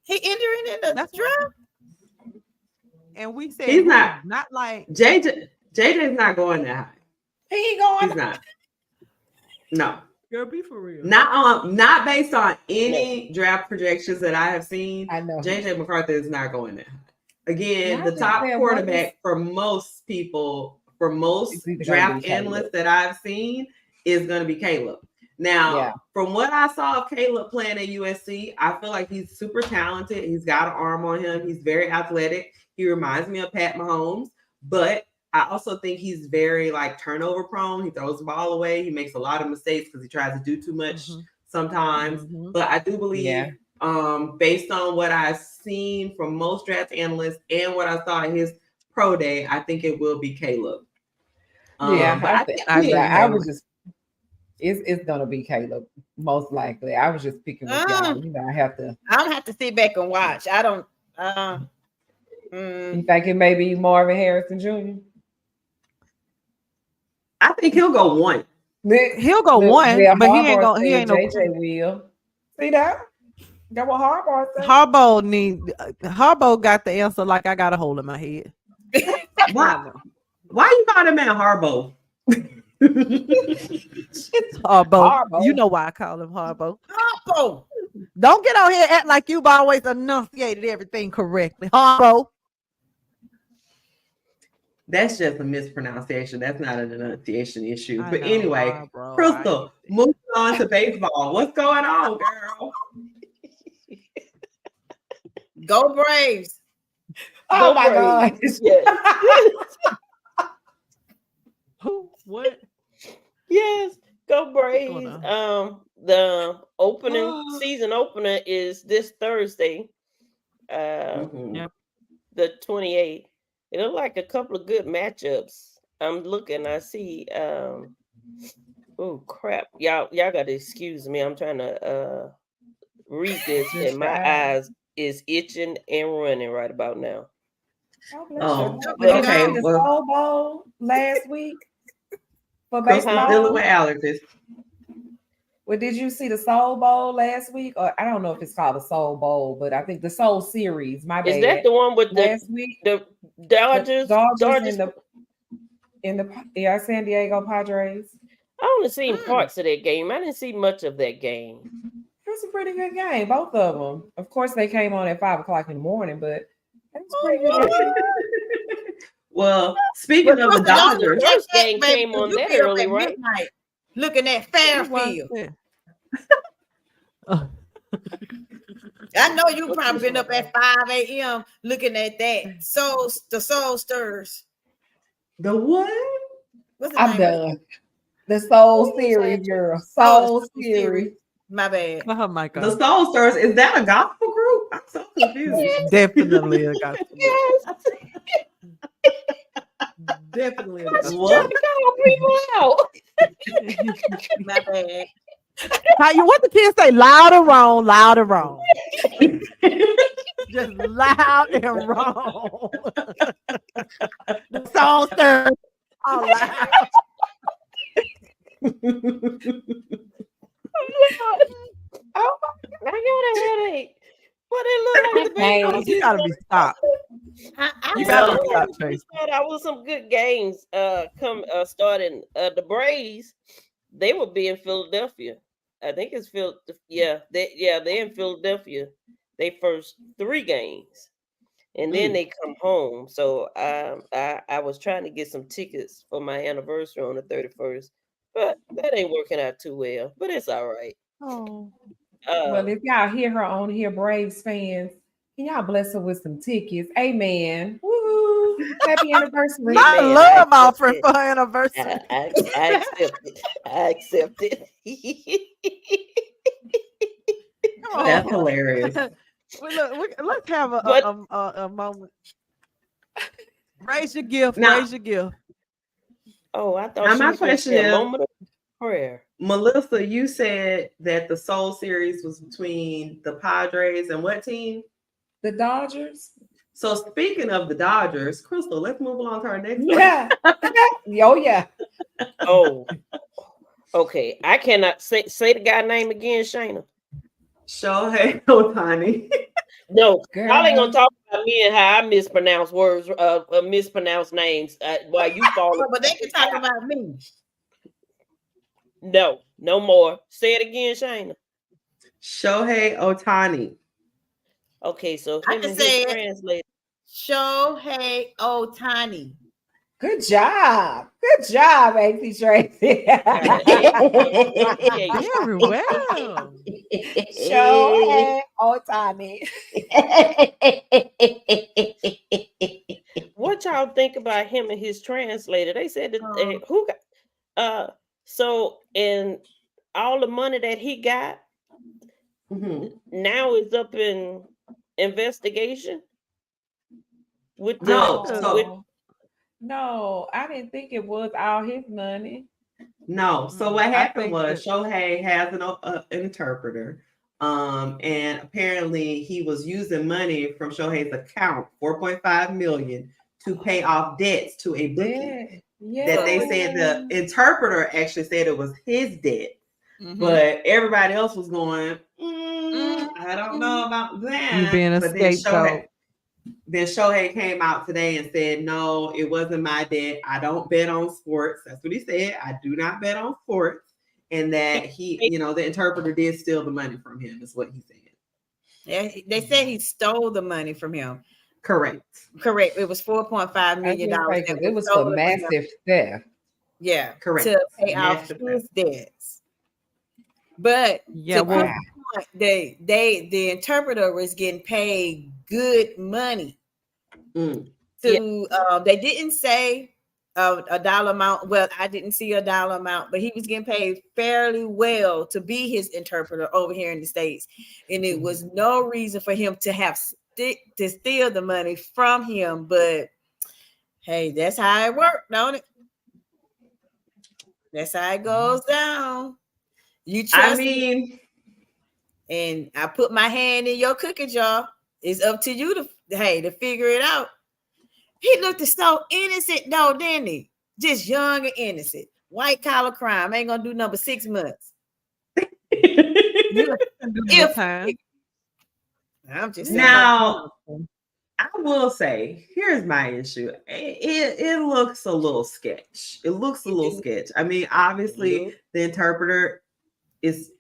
he entering in the draft. And we said he's not like JJ's not going that high. He ain't going. He's not. No. Girl, be for real. Not based on any draft projections that I have seen. I know JJ McCarthy is not going that high. Again, the top quarterback for most people. For most draft analysts that I've seen is going to be Caleb. Now, from what I saw of Caleb playing at USC, I feel like he's super talented. He's got an arm on him. He's very athletic. He reminds me of Pat Mahomes, but I also think he's very turnover prone. He throws the ball away. He makes a lot of mistakes because he tries to do too much sometimes. But I do believe, based on what I've seen from most draft analysts and what I saw in his pro day, I think it will be Caleb. I was just. It's gonna be Caleb most likely. I was just picking with y'all. I have to. I'll have to sit back and watch. I don't. You think it may be Marvin Harrison Jr.? I think he'll go 1. He'll go 1, but he ain't going. He ain't no. JJ will. See that? That what Harbaugh said. Harbaugh got the answer like I got a hole in my head. Why you call that man Harbaugh? It's Harbaugh. You know why I call him Harbaugh. Don't get on here and act like you've always enunciated everything correctly. Harbaugh. That's just a mispronunciation. That's not an enunciation issue. But anyway, Crystal, moving on to baseball. What's going on, girl? Go Braves. Oh my God. Yes. Who? What? Yes, go Braves. The season opener is this Thursday, the 28th. It looked like a couple of good matchups. I'm looking. I see. Oh crap! Y'all got to excuse me. I'm trying to read this, and my eyes is itching and running right about now. Oh, okay. The Soul Bowl last week for Crystal baseball. dealing with allergies. Well, did you see the Soul Bowl last week? Or I don't know if it's called the Soul Bowl, but I think the Soul Series. My bad. Is that the one with last week? The Dodgers in the San Diego Padres. I only seen parts of that game. I didn't see much of that game. It was a pretty good game, both of them. Of course, they came on at 5:00 in the morning, but it was pretty good. Well, speaking of the Dodgers, first game came on that early, right? Looking at Fairfield. I know you probably been up at 5 a.m. looking at that. The Soul Stirs. The what? I'm done. The Soul Series, girl. Soul Series. My bad. The Soul Stirs, is that a gospel group? I'm so confused. Yes. Definitely a gospel group. Yes. Definitely a gospel group. People out. My bad. What the kids say? Loud and wrong, loud and wrong. Just loud and wrong. The Soul Stirs. All loud. Oh my God, I got a headache. But it looked like you gotta be stopped. You gotta be stopped, Tracy. That was some good games. Starting the Braves. They will be in Philadelphia. I think it's Philadelphia. They're in Philadelphia. They first 3 games, and then they come home. So I was trying to get some tickets for my anniversary on the 31st, but that ain't working out too well. But it's all right. Oh. Well, if y'all hear her on here, Braves fans, can y'all bless her with some tickets? Amen. Woo! Happy anniversary. I love offering for her anniversary. I accept it. I accept it. That's hilarious. Let's have a moment. Raise your gift. Now, raise your gift. Oh, I thought now my question is, a moment of prayer. Melissa, you said that the Soul Series was between the Padres and what team? The Dodgers. So speaking of the Dodgers, Crystal, let's move along to our next one. Yeah. Oh, yeah. Oh, okay. I cannot say the guy name again, Shayna. Shohei Ohtani. No, y'all ain't gonna talk about me and how I mispronounce words, mispronounce names while you follow. But they can talk about me. No more. Say it again, Shayna. Shohei Ohtani. Okay, so I can say translate. Shohei Ohtani. Good job. Good job, Auntie Tracy. Very well. Shohei Ohtani. What y'all think about him and his translator? They said that who got so in all the money that he got now is up in investigation with the No, I didn't think it was all his money. No. So what happened was Shohei has an interpreter. And apparently he was using money from Shohei's account, $4.5 million, to pay off debts to a bookie. That they said the interpreter actually said it was his debt. But everybody else was going, I don't know about that. You being a scapegoat. Then Shohei came out today and said, no, it wasn't my debt. I don't bet on sports. That's what he said. I do not bet on sports. And that he, the interpreter did steal the money from him, is what he said. Yeah, they said he stole the money from him. Correct. It was $4.5 million. It was for massive theft. Yeah, correct. To pay off his debts. But the interpreter was getting paid good money. They didn't say a dollar amount. Well, I didn't see a dollar amount, but he was getting paid fairly well to be his interpreter over here in the States, and it was no reason for him to have to steal the money from him. But hey, that's how it worked, don't it? That's how it goes down. You trust me. and I put my hand in your cookie jar. It's up to you to figure it out. He looked so innocent, though, didn't he? Just young and innocent. White collar crime ain't gonna do number 6 months. I'm just saying. Now, I will say, here's my issue. It looks a little sketch. It looks a little sketch. I mean, obviously, the interpreter is,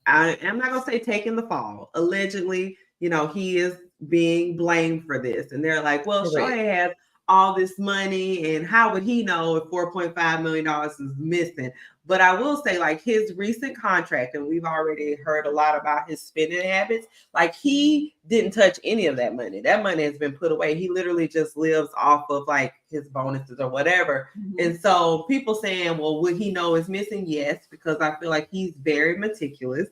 I'm not gonna say taking the fall. Allegedly, he is being blamed for this, and they're like, well, Shohei has all this money, and how would he know if $4.5 million is missing? But I will say, like, his recent contract, and we've already heard a lot about his spending habits, like, he didn't touch any of that money. That money has been put away. He literally just lives off of, like, his bonuses or whatever. Mm-hmm. And so people saying, well, would he know is missing? Yes, because I feel like he's very meticulous.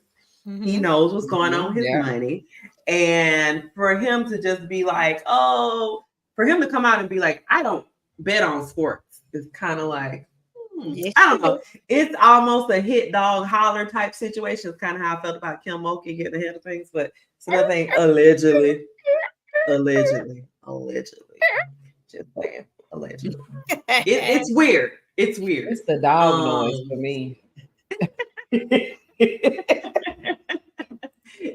Mm-hmm. He knows what's going on with his money. And for him to just be like, for him to come out and be like, I don't bet on sports, it's kind of like, I don't know. It's almost a hit dog holler type situation. It's kind of how I felt about Kim Mulkey getting ahead of things, but it's another thing. Allegedly. Just saying, allegedly. It's weird. It's weird. It's the dog noise for me.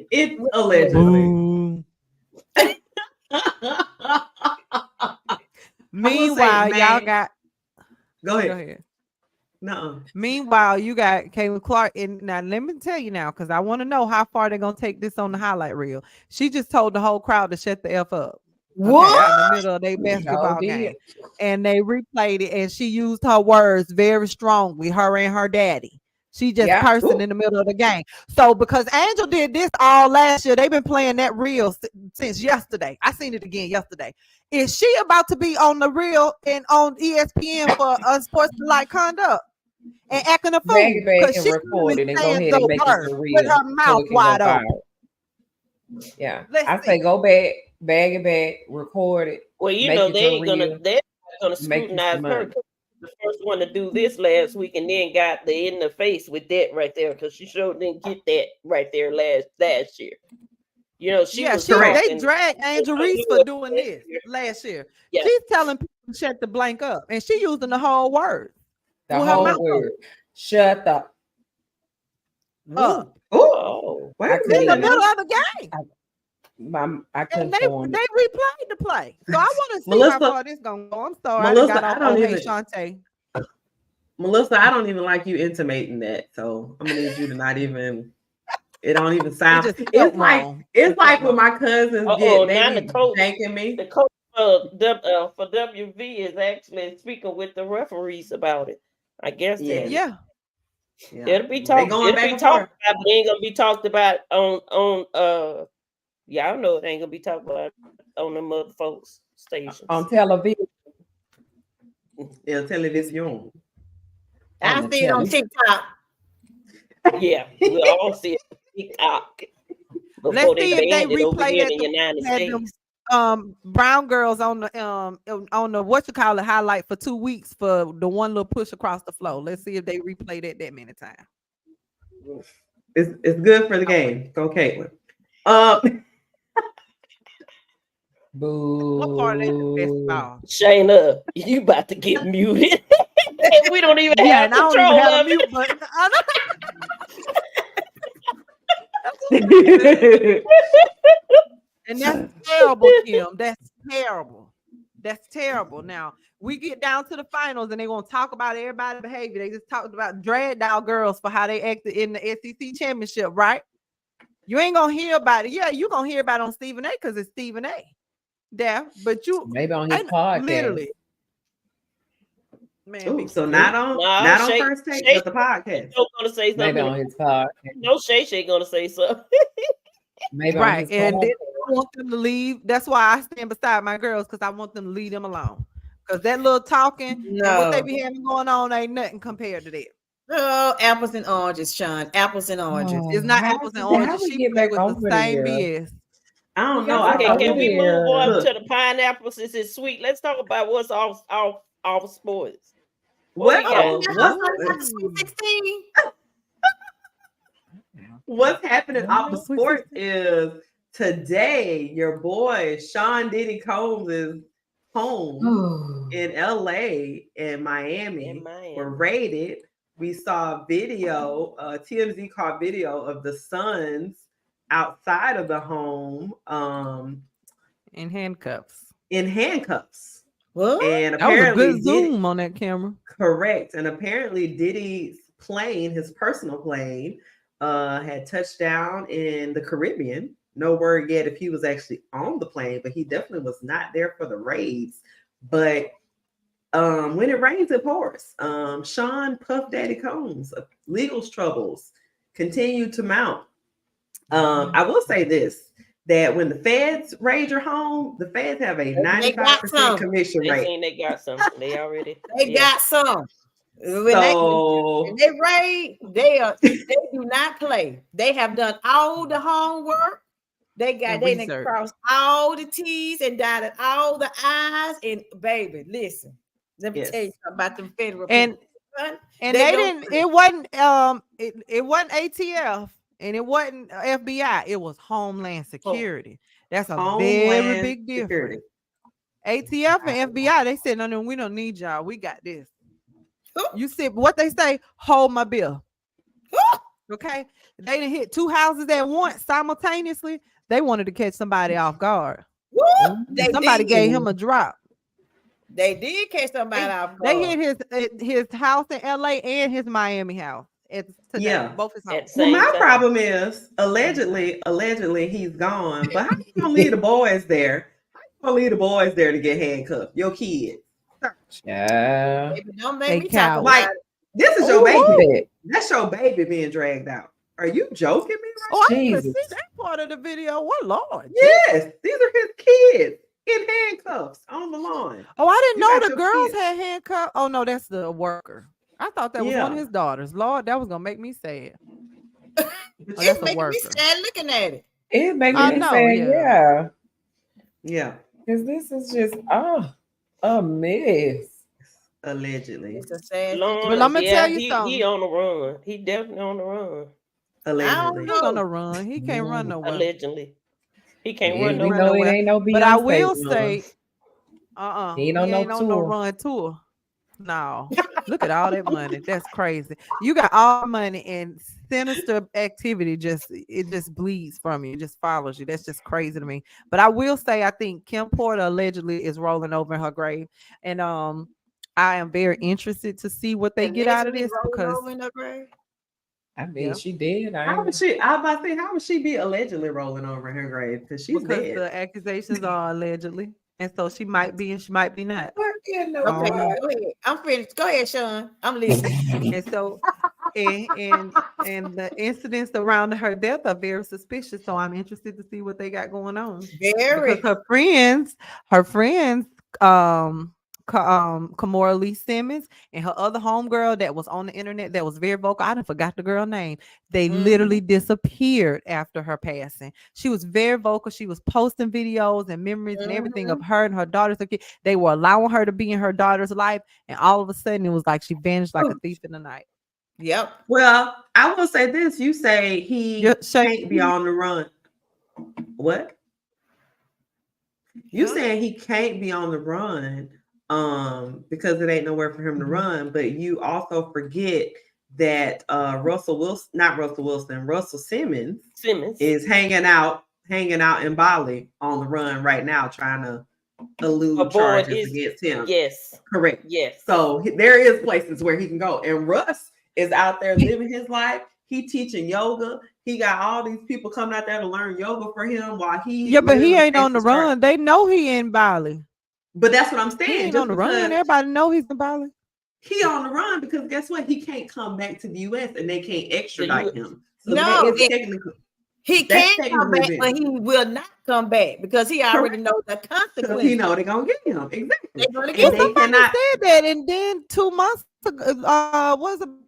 It's allegedly. Meanwhile, y'all got. Go ahead. No. Meanwhile, you got Caitlin Clark. And now let me tell you now, because I want to know how far they're gonna take this on the highlight reel. She just told the whole crowd to shut the F up. What? In the middle of their basketball game. And they replayed it, and she used her words very strongly, her and her daddy. She just cursing in the middle of the game. So because Angel did this all last year, they've been playing that reel since yesterday. I seen it again yesterday. Is she about to be on the reel and on ESPN for unsportsmanlike conduct and acting a fool? Because she's recorded and go ahead and make it the reel with her mouth wide open. Yeah, I say go back, bag it back, record it. Well, they're gonna scrutinize her. The first one to do this last week, and then got the in the face with that right there, because she sure didn't get that right there last year. They dragged Angel Reese for doing this last year. Yeah. She's telling people to shut the blank up, and she using the whole word. The whole word. Shut up. Oh, in the middle of the game. I couldn't. They replayed the play, so I want to see how far this gonna go. I'm sorry, Melissa, I don't even. Shantae. Melissa, I don't even like you intimating that, so I'm gonna need you to not even. It don't even sound. It's like when my cousins thanking me. The coach for WV is actually speaking with the referees about it. I guess. Yeah. It'll be talked. It'll be talked about, but it ain't gonna be talked about on. Y'all know it ain't gonna be talked about on the mother folks stations. On television. Yeah, television. I see it on TikTok. Yeah, we all see it on TikTok. Let's see if they replay that in the United States. Brown girls on the highlight for 2 weeks for the one little push across the floor. Let's see if they replay that many times. It's good for the game. Go Caitlin. Boo. What part of that Shayna, you about to get muted. We don't even have control of it. And that's terrible, Kim. That's terrible. That's terrible. Now we get down to the finals, and they won't talk about everybody's behavior. They just talked about drag down girls for how they acted in the SEC championship, right? You ain't gonna hear about it. Yeah, you gonna hear about it on Stephen A. because it's Stephen A. There, but you maybe on his podcast. Literally. Man, so not on First Take, but the podcast. Gonna say something. Maybe on his podcast. No, Shay gonna say something. Maybe right, and then I want them to leave. That's why I stand beside my girls, because I want them to leave them alone. Because that little talking and what they be having going on ain't nothing compared to that. Oh, apples and oranges, Sean. Apples and oranges. It's not apples and oranges. She play with the same BS. I don't know. Okay, can we move on to the pineapple since it's sweet? Let's talk about what's off sports. What? 16. What's happening off the sports is today your boy Sean Diddy Combs is home in LA and Miami were raided. We saw video, TMZ caught video of the sons outside of the home in handcuffs. What? that And was a apparently good zoom on that camera. Correct. And apparently Diddy's plane, his personal plane, had touched down in the Caribbean. No word yet if he was actually on the plane, but he definitely was not there for the raids. But when it rains, it pours. Sean Puff Daddy Combs, legal troubles continue to mount. I will say this, that when the feds raid your home, the feds have a 95% commission rate. They got something. They already got some. When they raid, they do not play. They have done all the homework. They crossed all the T's and dotted all the I's. And baby, listen, let me tell you something about them federal and people. And they didn't. It wasn't. It wasn't ATF and it wasn't FBI. It was Homeland Security. That's a very big difference. ATF and FBI. They said no, we don't need y'all. We got this. You said what they say. Hold my bill. Okay. They didn't hit 2 houses at once simultaneously. They wanted to catch somebody off guard. Somebody gave him a drop. They did catch somebody off guard. They hit his house in LA and his Miami house. Both his homes. Well, my problem is allegedly he's gone. But how you gonna leave the boys there? How you gonna leave the boys there to get handcuffed? Your kids. Yeah. Baby, don't make me talk like about it. this is your baby. That's your baby being dragged out. Are you joking me? Right? I didn't see that part of the video. What Lord? Yes, these are his kids in handcuffs on the lawn. Oh, I didn't know the girls had handcuffs. Oh no, that's the worker. I thought that was one of his daughters. Lord, that was gonna make me sad. It's making me sad looking at it. It makes me sad. Yeah. Because this is just a mess. Allegedly. It's a sad. But I'm gonna tell you something. He on the run. He definitely on the run. Allegedly. He's on the run. He can't run nowhere. Allegedly. He can't run nowhere. No, it ain't no Beyonce. But I will say, he ain't on no run tour. No, look at all that money. That's crazy. You got all the money and sinister activity just bleeds from you. It just follows you. That's just crazy to me. But I will say, I think Kim Porter allegedly is rolling over in her grave, and I am very interested to see what they get out of this because I mean, she did. How would she be allegedly rolling over in her grave? Because dead. The accusations are allegedly. And so she might be and she might be not. Okay, go ahead. I'm finished. Go ahead, Sean. I'm listening. And so and the incidents around her death are very suspicious. So I'm interested to see what they got going on. Very. Because her friends, Kamora Lee Simmons and her other homegirl that was on the internet that was very vocal. I done forgot the girl name. They literally disappeared after her passing. She was very vocal. She was posting videos and memories and everything of her and her daughters. They were allowing her to be in her daughter's life, and all of a sudden it was like she vanished like a thief in the night. Yep. Well, I will say this. You say he can't be on the run. What? You saying he can't be on the run because it ain't nowhere for him to run, but you also forget that Russell Simmons is hanging out in Bali on the run right now, trying to elude charges against him. Yes, correct. Yes. So there is places where he can go, and Russ is out there living his life. He teaching yoga. He got all these people coming out there to learn yoga for him while he. But he ain't on the run. They know he in Bali. But that's what I'm saying. He ain't on the run. Everybody know he's in Bali. He on the run because guess what? He can't come back to the U.S. and they can't extradite him. So he can't come back, but he will not come back because he already knows the consequences. He know they're gonna get him. Exactly. They're gonna get him. Somebody said that, and then 2 months ago,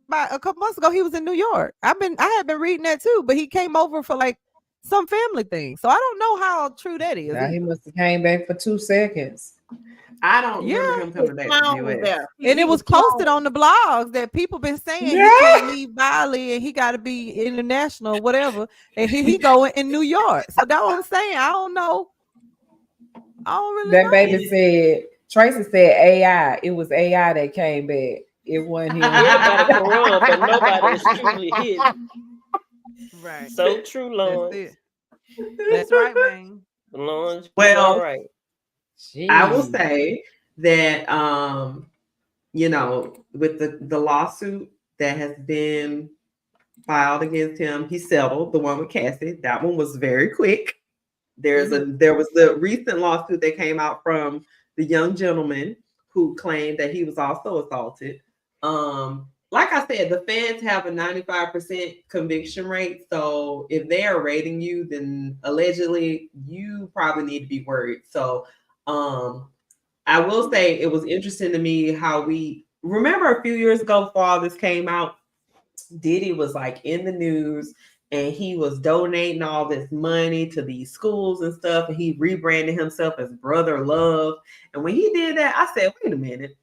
about a couple months ago, he was in New York. I had been reading that too, but he came over for like some family thing. So I don't know how true that is. Now he must have came back for 2 seconds. I don't remember him coming back to the US. And it was posted on the blogs that people been saying he can't leave Bali and he got to be international or whatever. And he going in New York. So that's what I'm saying. I don't know. I don't really know. That baby said, Tracy said AI. It was AI that came back. It wasn't him. Everybody can run, but nobody is truly hidden. Right. So true, Lawrence. That's right, man. Lawrence, well, all right. Jeez. I will say that with the lawsuit that has been filed against him, he settled the one with Cassie. That one was very quick. There was the recent lawsuit that came out from the young gentleman who claimed that he was also assaulted. Like I said, the feds have a 95% conviction rate. So if they are rating you, then allegedly you probably need to be worried. So I will say it was interesting to me how we remember a few years ago before all this came out, Diddy was like in the news and he was donating all this money to these schools and stuff. And he rebranded himself as Brother Love. And when he did that, I said, wait a minute.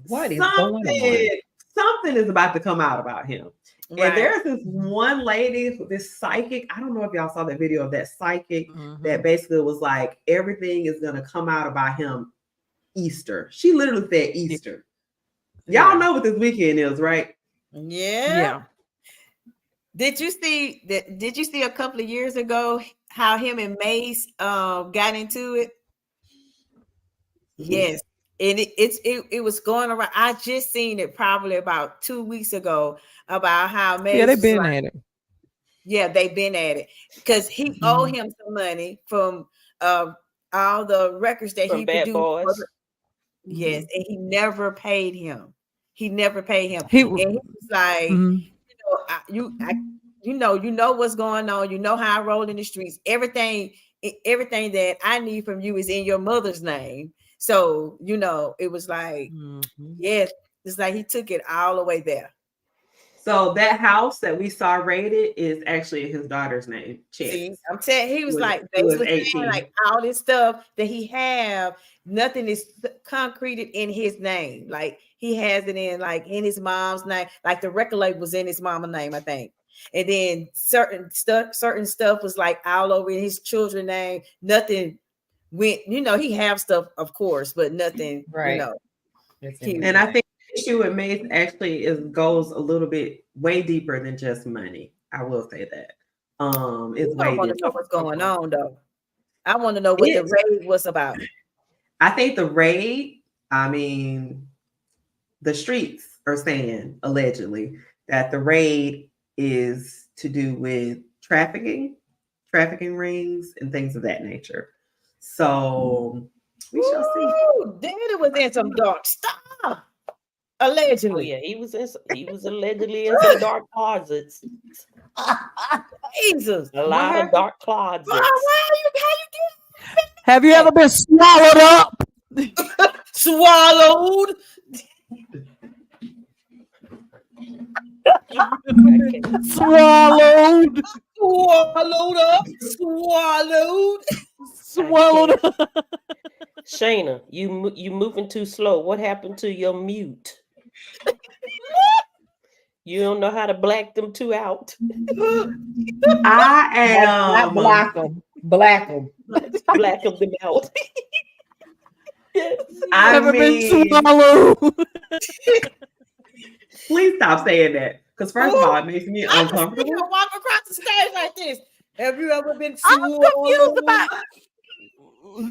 What is going on? Something is about to come out about him. Right. And there's this one lady, this psychic. I don't know if y'all saw that video of that psychic that basically was like, everything is going to come out about him Easter. She literally said Easter. Y'all know what this weekend is, right? Yeah. Did you see that? Did you see a couple of years ago how him and Mace got into it? Yes. And it was going around. I just seen it probably about 2 weeks ago about how Mace they've been at it. Yeah, they've been at it because he owed him some money from all the records that he Bad produced. Boys. Yes, and he never paid him. He never paid him. He and he was like, you know what's going on. You know how I roll in the streets. Everything that I need from you is in your mother's name. So, it was like, yes, it's like he took it all the way there. So that house that we saw rated is actually his daughter's name. See, I'm saying he was like, basically saying like all this stuff that he have, nothing is concreted in his name. Like he has it in his mom's name. Like the record label was in his mama's name, I think. And then certain stuff was like all over in his children's name. Nothing went, he have stuff, of course, but nothing, right. And I think the issue with Mace actually goes a little bit way deeper than just money. I will say that. It's way I want to know what's going on, though. I want to know what the raid was about. I think the raid, the streets are saying allegedly that the raid is to do with trafficking rings, and things of that nature. So we shall see. Daddy was in some dark stuff. Allegedly. Oh, yeah, he was allegedly in some dark closets. Jesus. A lot of dark closets. Have you ever been swallowed up? Swallowed. Swallowed. Swallowed up. Shayna, you moving too slow. What happened to your mute? You don't know how to black them two out. I am not black them. Black them out. I've never been swallowed. Please stop saying that. Because first of all, it makes me uncomfortable. You walk across the stage like this. Have you ever been I'm confused about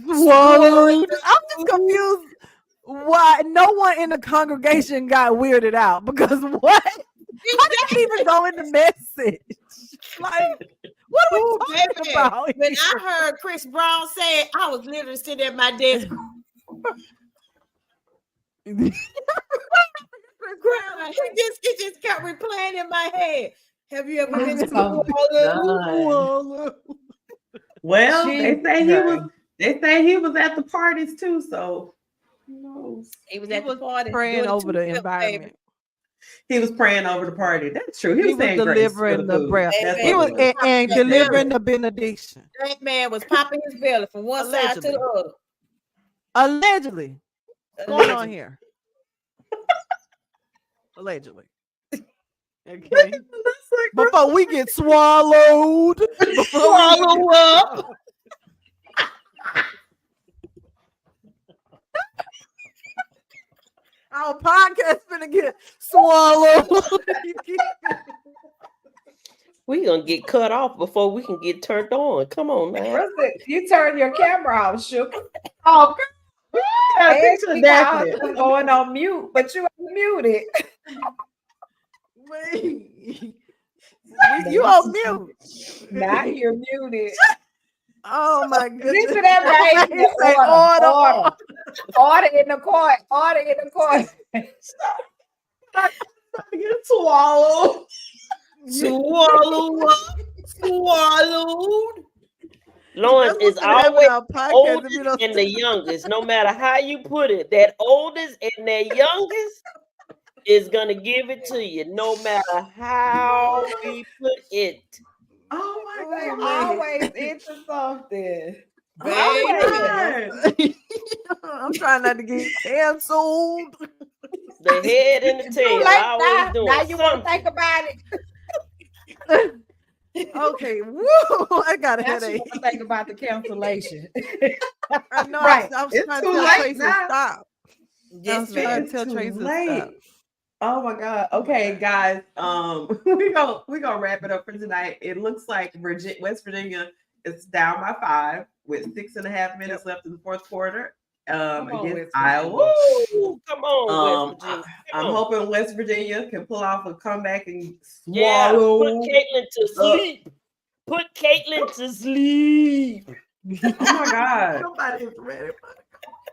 swallowed. I'm just confused why no one in the congregation got weirded out. Because what? How did that even go in the message? Like, what are we talking about? When I heard Chris Brown say it, I was literally sitting at my desk. It just kept replaying in my head. Have you ever been swallowed? Well, they say he was at the parties too, so who knows? He was at the party praying over the environment. He was praying over the party. That's true. He was saying delivering grace the breath. That's He was and delivering the benediction. That man was popping his belly from one side to the other. Allegedly. What's going on here? Allegedly. Okay. Before we get swallowed. Swallow up. Our podcast gonna get swallowed. We gonna get cut off before we can get turned on. Come on, man. You turn your camera off, Sugar. Oh, going on mute, but you ain't muted. Wait. You on mute. Now you're muted. Oh my goodness. Listen to that right. Order in the court. Order in the court. Get swallowed. Swallowed. Lawrence is always oldest and the youngest. No matter how you put it, that oldest and that youngest is gonna give it to you, no matter how we put it. Oh my God! Always into something. I'm trying not to get canceled. The head and the tail. Like now you want to think about it. Okay, woo! I got a headache. Think about the cancellation. I know. Right. I was it's trying too to late Tracy now. stop. Yes, trying to tell Tracy stop. Oh my God. Okay, guys. We gonna wrap it up for tonight. It looks like West Virginia is down by 5 with 6.5 minutes left in the fourth quarter. Against Iowa. Come on, West Virginia. I'm hoping West Virginia can pull off a comeback and swallow. Put Caitlin to sleep. Put Caitlin to sleep. Oh my God. Nobody's ready.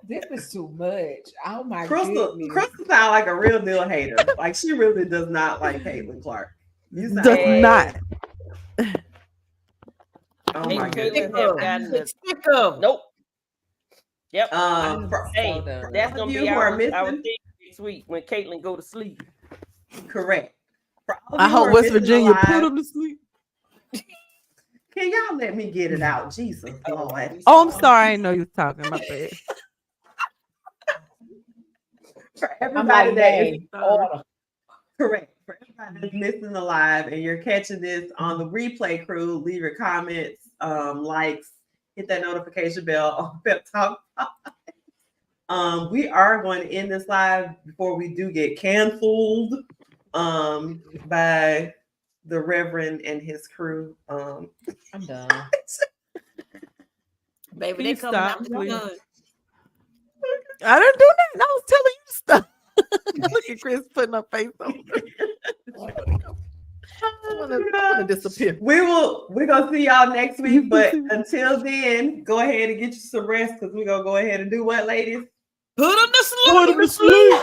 This is too much. Oh my Crystal goodness. sounds like a real deal hater. Like she really does not like Caitlin Clark. You sound does not. Oh my goodness. Stick up. Nope. Yep. Hey, that's gonna be our thing next week when Caitlin go to sleep. Correct. I hope West Virginia put them to sleep. Can y'all let me get it out? Jesus Lord. Oh, I'm sorry. I didn't know you were talking about that. For everybody that is correct. For everybody that's listening live and you're catching this on the replay crew, leave your comments, likes, hit that notification bell on Pep Talk. We are going to end this live before we do get canceled by the Reverend and his crew. I'm done. Baby, they coming out. I didn't do that. I was telling you stuff. Look at Chris putting her face on. I'm gonna disappear. We're gonna see y'all next week, but until then, go ahead and get you some rest because we're gonna go ahead and do what, ladies? Put them to sleep. Put them to sleep.